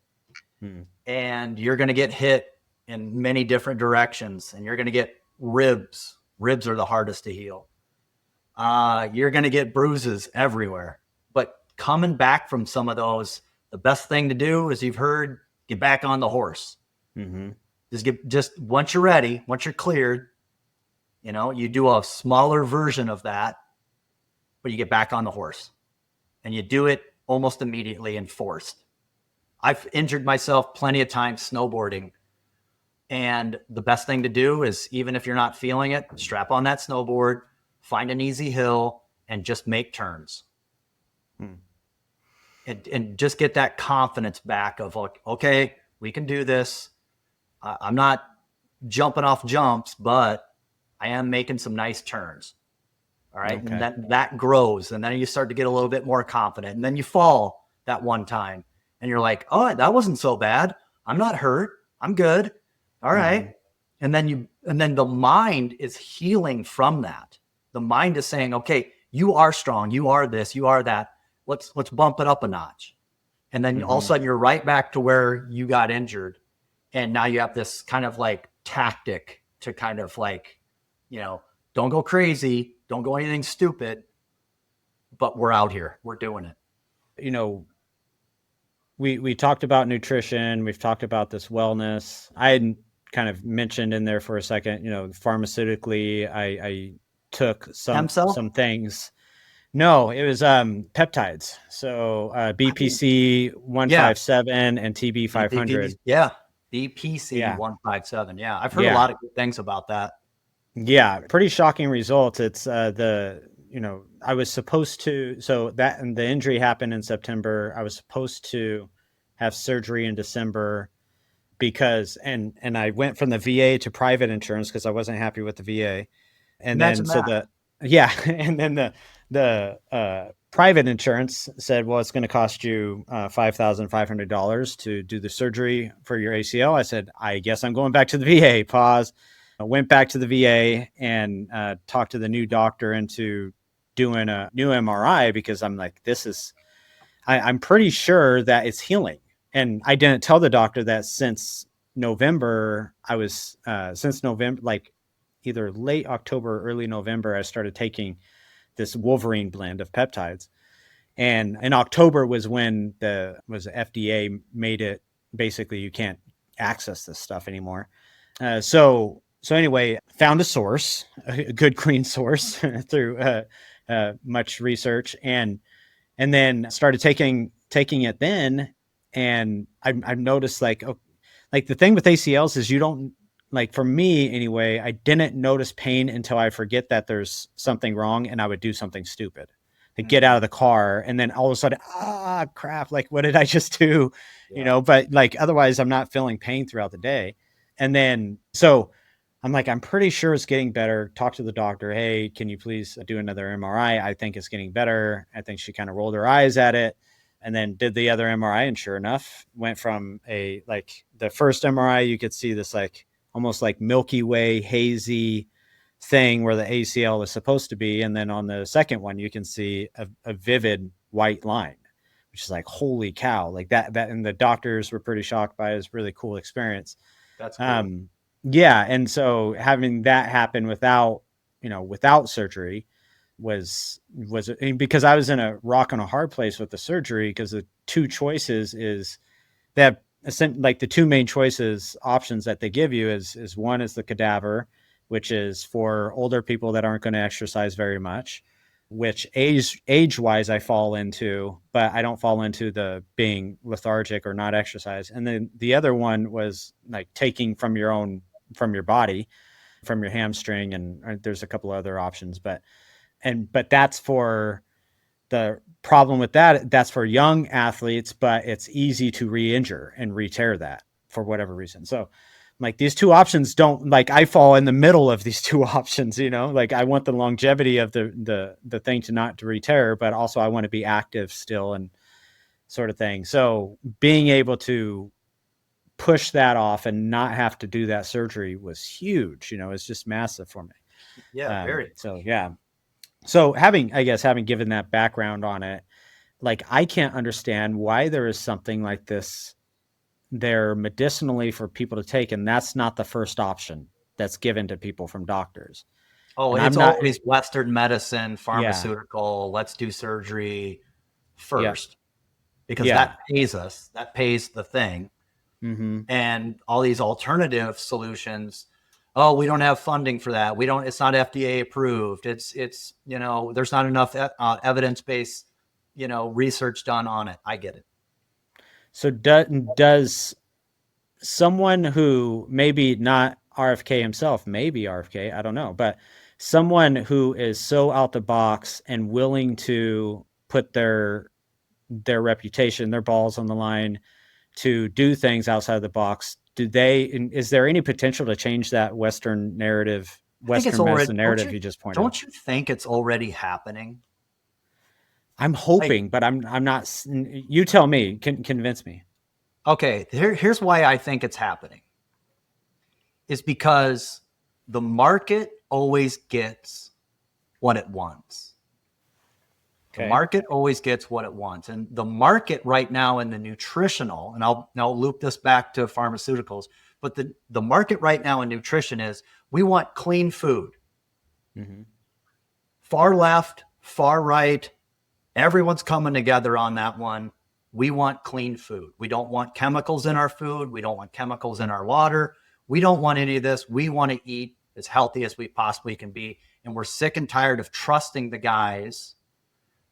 and you're going to get hit in many different directions, and you're going to get ribs. Ribs are the hardest to heal. You're going to get bruises everywhere. But coming back from some of those, the best thing to do is, you've heard, get back on the horse. Mm-hmm. Just once you're ready, once you're cleared, you do a smaller version of that, but you get back on the horse, and you do it almost immediately and forced. I've injured myself plenty of times snowboarding. And the best thing to do is, even if you're not feeling it, strap on that snowboard, find an easy hill, and just make turns. And just get that confidence back of, like, okay, we can do this. I'm not jumping off jumps, but I am making some nice turns. All right. Okay. And that grows. And then you start to get a little bit more confident. And then you fall that one time, and you're like, oh, that wasn't so bad. I'm not hurt. I'm good. All right. And then the mind is healing from that. The mind is saying, okay, you are strong. You are this, you are that. Let's bump it up a notch. And then all of a sudden you're right back to where you got injured. And now you have this kind of like tactic to kind of like, don't go crazy. Don't go anything stupid, but we're out here. We're doing it. We talked about nutrition. We've talked about this wellness. I had kind of mentioned in there for a second, pharmaceutically, I took some things. No, it was peptides. So BPC 157 and TB 500. Yeah. BPC 157. Yeah. I've heard a lot of good things about that. Yeah. Pretty shocking results. It's I was supposed to, and the injury happened in September. I was supposed to have surgery in December because, and I went from the VA to private insurance because I wasn't happy with the VA. And Imagine then, that. and then the private insurance said, well, it's going to cost you $5,500 to do the surgery for your ACL. I said, I guess I'm going back to the VA. Pause. I went back to the VA and talked to the new doctor into doing a new MRI, because I'm like, I'm pretty sure that it's healing. And I didn't tell the doctor that since November, like either late October, early November, I started taking this Wolverine blend of peptides. And in October was when the FDA made it basically you can't access this stuff anymore. So anyway, found a source, a good clean source through much research, and then started taking it then. And I noticed like the thing with ACLs is you don't, like, for me anyway, I didn't notice pain until I forget that there's something wrong and I would do something stupid. Like get out of the car and then all of a sudden, crap, like what did I just do? Yeah. But like otherwise I'm not feeling pain throughout the day. And then so I'm like, I'm pretty sure it's getting better. Talk to the doctor. Hey, can you please do another MRI? I think it's getting better. I think she kind of rolled her eyes at it and then did the other MRI. And sure enough, went from like the first MRI, you could see this like almost like Milky Way, hazy thing where the ACL is supposed to be. And then on the second one, you can see a vivid white line, which is like, holy cow, like that. And the doctors were pretty shocked by it. It's a really cool experience. That's cool. Yeah. And so having that happen without surgery was because I was in a rock and a hard place with the surgery, because the two choices is they have like the two main options that they give you is one is the cadaver, which is for older people that aren't going to exercise very much, which age wise I fall into, but I don't fall into the being lethargic or not exercise. And then the other one was like taking from your body, from your hamstring. And there's a couple other options, but that's for the problem with that. That's for young athletes, but it's easy to re-injure and re-tear that for whatever reason. So like these two options don't, like I fall in the middle of these two options, like I want the longevity of the thing to re-tear, but also I want to be active still and sort of thing. So being able to push that off and not have to do that surgery was huge. It's just massive for me. Yeah, very. So, yeah. So having given that background on it, like I can't understand why there is something like this there medicinally for people to take, and that's not the first option that's given to people from doctors. Oh, and it's I'm not always Western medicine, pharmaceutical. Yeah. Let's do surgery first, Yeah. because that pays us. That pays the thing. Mm-hmm. And all these alternative solutions, oh, we don't have funding for that. It's not FDA approved. It's there's not enough evidence-based, research done on it. I get it. So does someone who maybe not RFK himself, maybe RFK, I don't know, but someone who is so out the box and willing to put their reputation, their balls on the line to do things outside the box, is there any potential to change that Western narrative, Western medicine narrative you just pointed out? Don't you think it's already happening? I'm hoping, but I'm not. You tell me, convince me. Okay, here's why I think it's happening. Is because the market always gets what it wants. Okay. The market always gets what it wants. And the market right now in the nutritional, and I'll loop this back to pharmaceuticals, but the market right now in nutrition is we want clean food. Mm-hmm. Far left, far right, everyone's coming together on that one. We want clean food. We don't want chemicals in our food. We don't want chemicals in our water. We don't want any of this. We want to eat as healthy as we possibly can be. And we're sick and tired of trusting the guys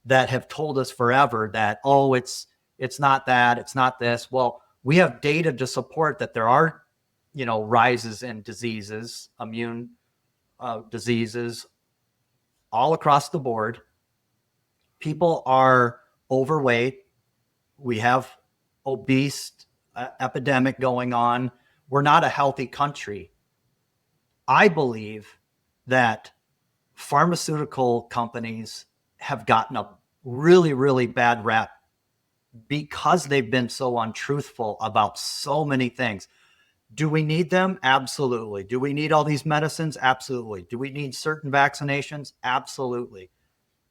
that have told us forever that, oh, it's not that, it's not this. Well, we have data to support that there are, rises in diseases, immune diseases all across the board. People are overweight. We have obese epidemic going on. We're not a healthy country. I believe that pharmaceutical companies have gotten a really, really bad rap because they've been so untruthful about so many things. Do we need them? Absolutely. Do we need all these medicines? Absolutely. Do we need certain vaccinations? Absolutely.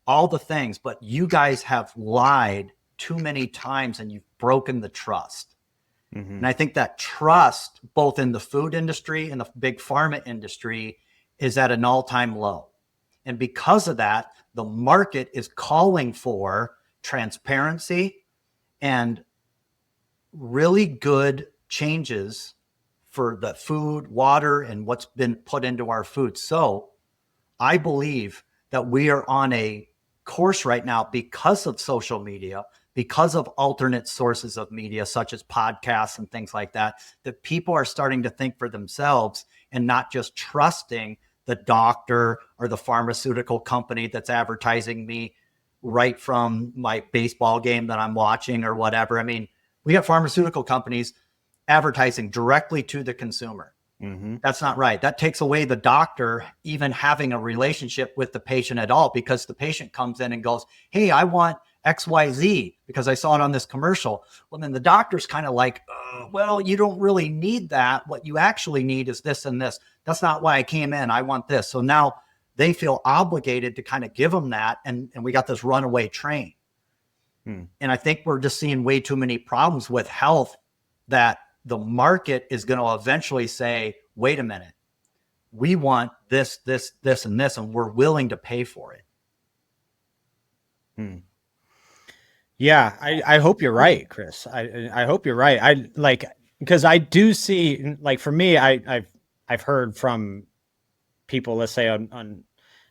All the things, but you guys have lied too many times and you've broken the trust. Mm-hmm. And I think that trust, both in the food industry and the big pharma industry, is at an all-time low. And because of that, the market is calling for transparency and really good changes for the food, water, and what's been put into our food. So I believe that we are on a course right now because of social media, because of alternate sources of media, such as podcasts and things like that, that people are starting to think for themselves and not just trusting the doctor or the pharmaceutical company that's advertising me right from my baseball game that I'm watching or whatever. I mean, we got pharmaceutical companies advertising directly to the consumer. Mm-hmm. That's not right. That takes away the doctor even having a relationship with the patient at all, because the patient comes in and goes, hey, I want XYZ because I saw it on this commercial. Well, then the doctor's kind of like, well, you don't really need that. What you actually need is this and this. That's not why I came in. I want this. So now they feel obligated to kind of give them that. And we got this runaway train. And I think we're just seeing way too many problems with health that the market is going to eventually say, wait a minute, we want this, this, this, and this, and we're willing to pay for it. Yeah, I hope you're right, Chris. I hope you're right. I like, because I do see, like, for me, I've heard from people, let's say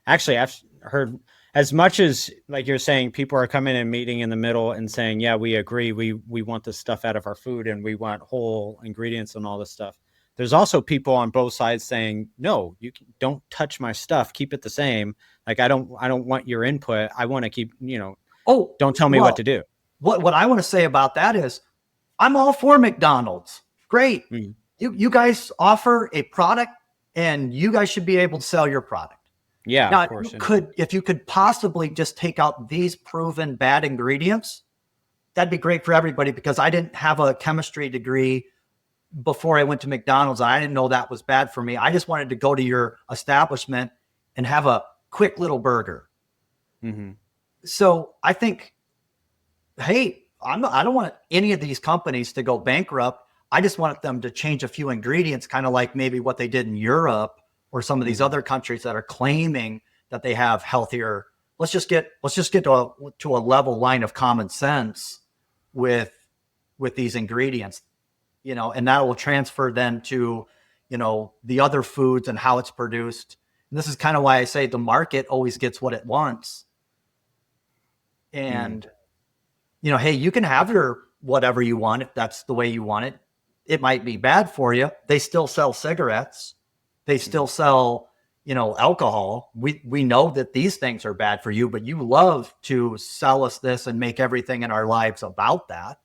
actually I've heard, as much as, like you're saying, people are coming and meeting in the middle and saying, yeah, we agree. We want this stuff out of our food and we want whole ingredients and all this stuff. There's also people on both sides saying, no, don't touch my stuff. Keep it the same. Like, I don't want your input. I want to keep, don't tell me what to do. What I want to say about that is I'm all for McDonald's. Great. You guys offer a product and you guys should be able to sell your product. Yeah, now, of course. If you could possibly just take out these proven bad ingredients, that'd be great for everybody, because I didn't have a chemistry degree before I went to McDonald's. I didn't know that was bad for me. I just wanted to go to your establishment and have a quick little burger. Mm-hmm. So I think, hey, I don't want any of these companies to go bankrupt. I just want them to change a few ingredients, kind of like maybe what they did in Europe or some of these other countries that are claiming that they have healthier. Let's just get to a level line of common sense with these ingredients, and that will transfer then to, the other foods and how it's produced. And this is kind of why I say the market always gets what it wants. And, hey, you can have your whatever you want if that's the way you want it. It might be bad for you. They still sell cigarettes. They still sell, alcohol. We know that these things are bad for you, but you love to sell us this and make everything in our lives about that.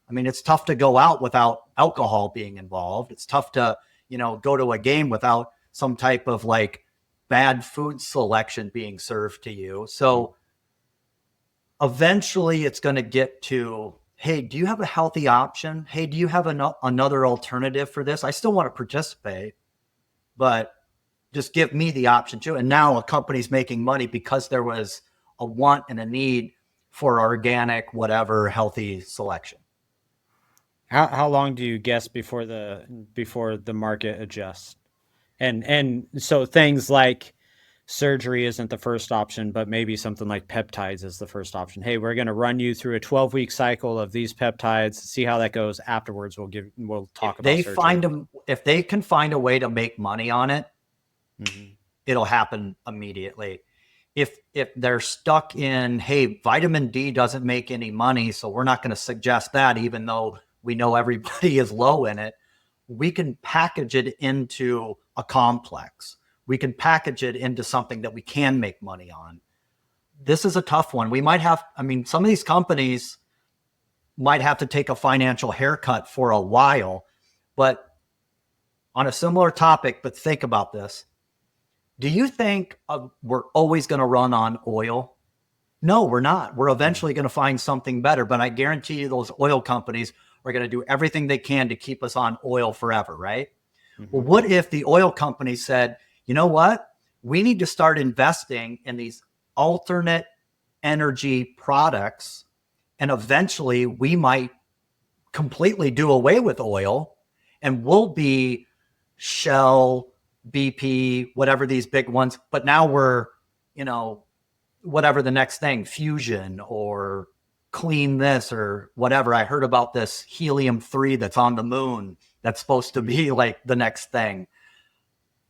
I mean, it's tough to go out without alcohol being involved. It's tough to, go to a game without some type of like bad food selection being served to you. So eventually it's going to get to, hey, do you have a healthy option? Hey, do you have another alternative for this? I still want to participate, but just give me the option too. And now a company's making money because there was a want and a need for organic, whatever, healthy selection. How long do you guess before the market adjusts? And so things like surgery isn't the first option, but maybe something like peptides is the first option. Hey, we're going to run you through a 12-week cycle of these peptides, see how that goes. Afterwards, we'll talk about surgery. If they can find a way to make money on it, it'll happen immediately. If they're stuck in, hey, vitamin D doesn't make any money, so we're not going to suggest that, even though we know everybody is low in it, we can package it into a complex. We can package it into something that we can make money on. This is a tough one. Some of these companies might have to take a financial haircut for a while, but on a similar topic, but think about this. Do you think we're always going to run on oil? No, we're not. We're eventually going to find something better, but I guarantee you those oil companies are going to do everything they can to keep us on oil forever, right? Well, what if the oil company said, you know what? We need to start investing in these alternate energy products, and eventually we might completely do away with oil, and we'll be Shell, BP, whatever these big ones. But now we're, whatever the next thing, fusion or clean this or whatever. I heard about this helium-3 that's on the moon that's supposed to be like the next thing.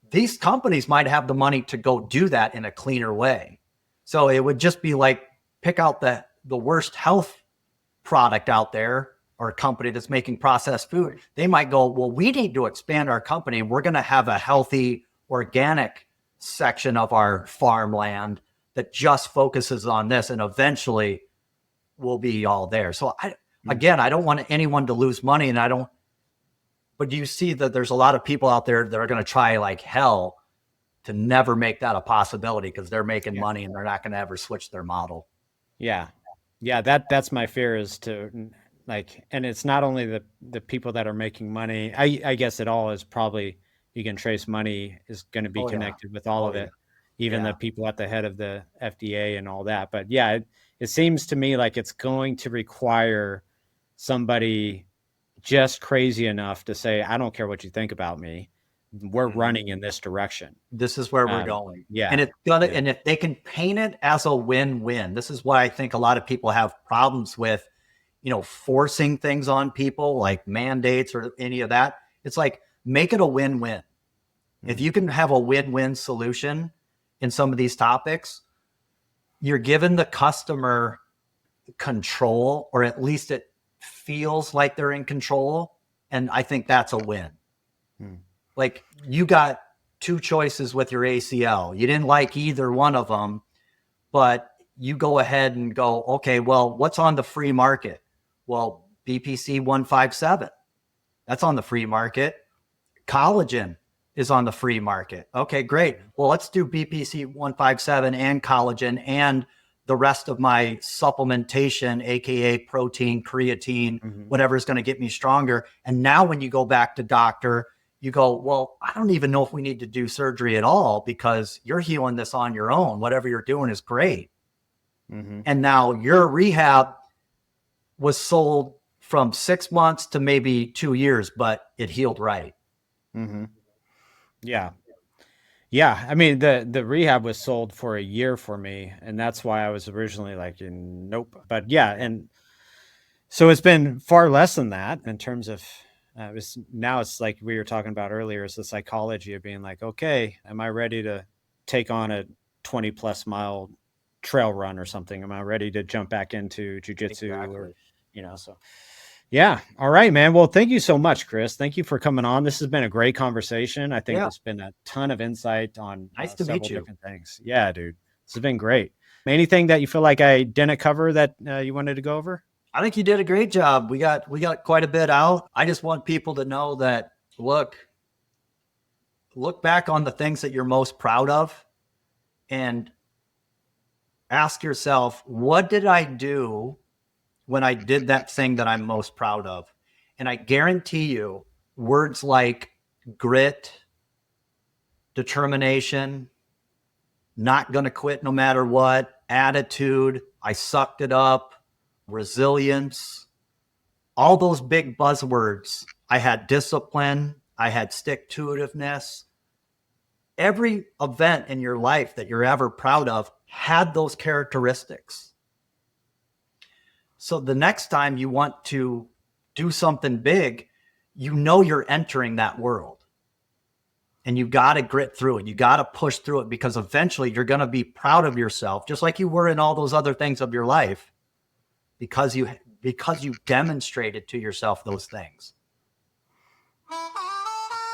These companies might have the money to go do that in a cleaner way. So it would just be like, pick out the worst health product out there, or a company that's making processed food. They might go, well, we need to expand our company. We're going to have a healthy, organic section of our farmland that just focuses on this, and eventually we'll be all there. So I don't want anyone to lose money, and but do you see that there's a lot of people out there that are going to try like hell to never make that a possibility because they're making money and they're not going to ever switch their model. Yeah. That's my fear, is to like, and it's not only the people that are making money. I guess it all is probably, you can trace money is going to be connected with all of it, even the people at the head of the FDA and all that. But yeah, it seems to me like it's going to require somebody just crazy enough to say, I don't care what you think about me. We're running in this direction. This is where we're going. Yeah. And and if they can paint it as a win-win, this is why I think a lot of people have problems with, forcing things on people like mandates or any of that. It's like, make it a win-win. If you can have a win-win solution in some of these topics, you're giving the customer control, or at least it feels like they're in control. And I think that's a win. Like, you got two choices with your ACL. You didn't like either one of them, but you go ahead and go, okay, well, what's on the free market? Well, BPC 157, that's on the free market. Collagen is on the free market. Okay, great. Well, let's do BPC 157 and collagen and the rest of my supplementation, AKA protein, creatine, whatever is going to get me stronger. And now when you go back to doctor, you go, well, I don't even know if we need to do surgery at all because you're healing this on your own. Whatever you're doing is great. And now your rehab was sold from 6 months to maybe 2 years, but it healed right. Yeah. Yeah. I mean, the rehab was sold for a year for me. And that's why I was originally like, nope. But yeah. And so it's been far less than that in terms of, now it's like we were talking about earlier, is the psychology of being like, okay, am I ready to take on a 20+ mile trail run or something? Am I ready to jump back into jujitsu? Or, so yeah. All right, man. Well, thank you so much, Chris. Thank you for coming on. This has been a great conversation. I think there's been a ton of insight on several different things. Yeah, dude, this has been great. Anything that you feel like I didn't cover that you wanted to go over? I think you did a great job. We got quite a bit out. I just want people to know that, look back on the things that you're most proud of and ask yourself, what did I do when I did that thing that I'm most proud of? And I guarantee you, words like grit, determination, not going to quit no matter what, attitude, I sucked it up, resilience, all those big buzzwords. I had discipline. I had stick-to-itiveness. Every event in your life that you're ever proud of had those characteristics. So the next time you want to do something big, you're entering that world. And you got to grit through it. You got to push through it, because eventually you're going to be proud of yourself, just like you were in all those other things of your life. Because you demonstrated to yourself those things.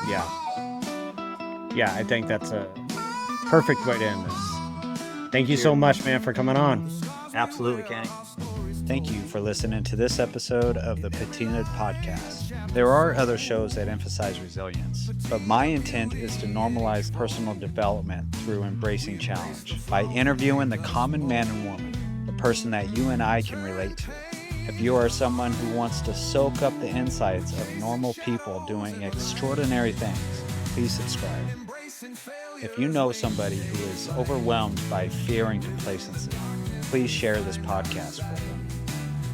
Yeah, I think that's a perfect way to end this. Thank you so much, man, for coming on. Absolutely, Kenny. Thank you for listening to this episode of the Patina'd podcast. There are other shows that emphasize resilience, but my intent is to normalize personal development through embracing challenge by interviewing the common man and woman, the person that you and I can relate to. If you are someone who wants to soak up the insights of normal people doing extraordinary things, please subscribe. If you know somebody who is overwhelmed by fear and complacency, please share this podcast with them.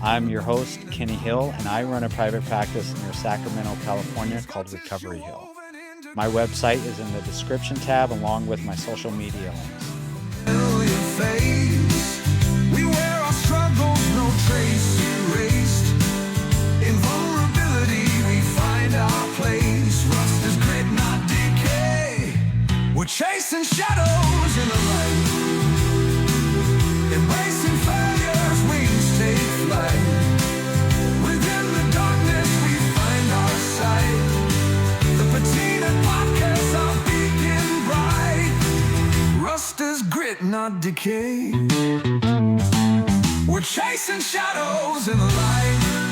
I'm your host, Kenny Hill, and I run a private practice near Sacramento, California called Recovery Hill. My website is in the description tab along with my social media links. chasing shadows in the light, embracing failures, wings take flight. Within the darkness we find our sight. The Patina'd podcast, our beacon bright. Rust is grit, not decay. We're chasing shadows in the light.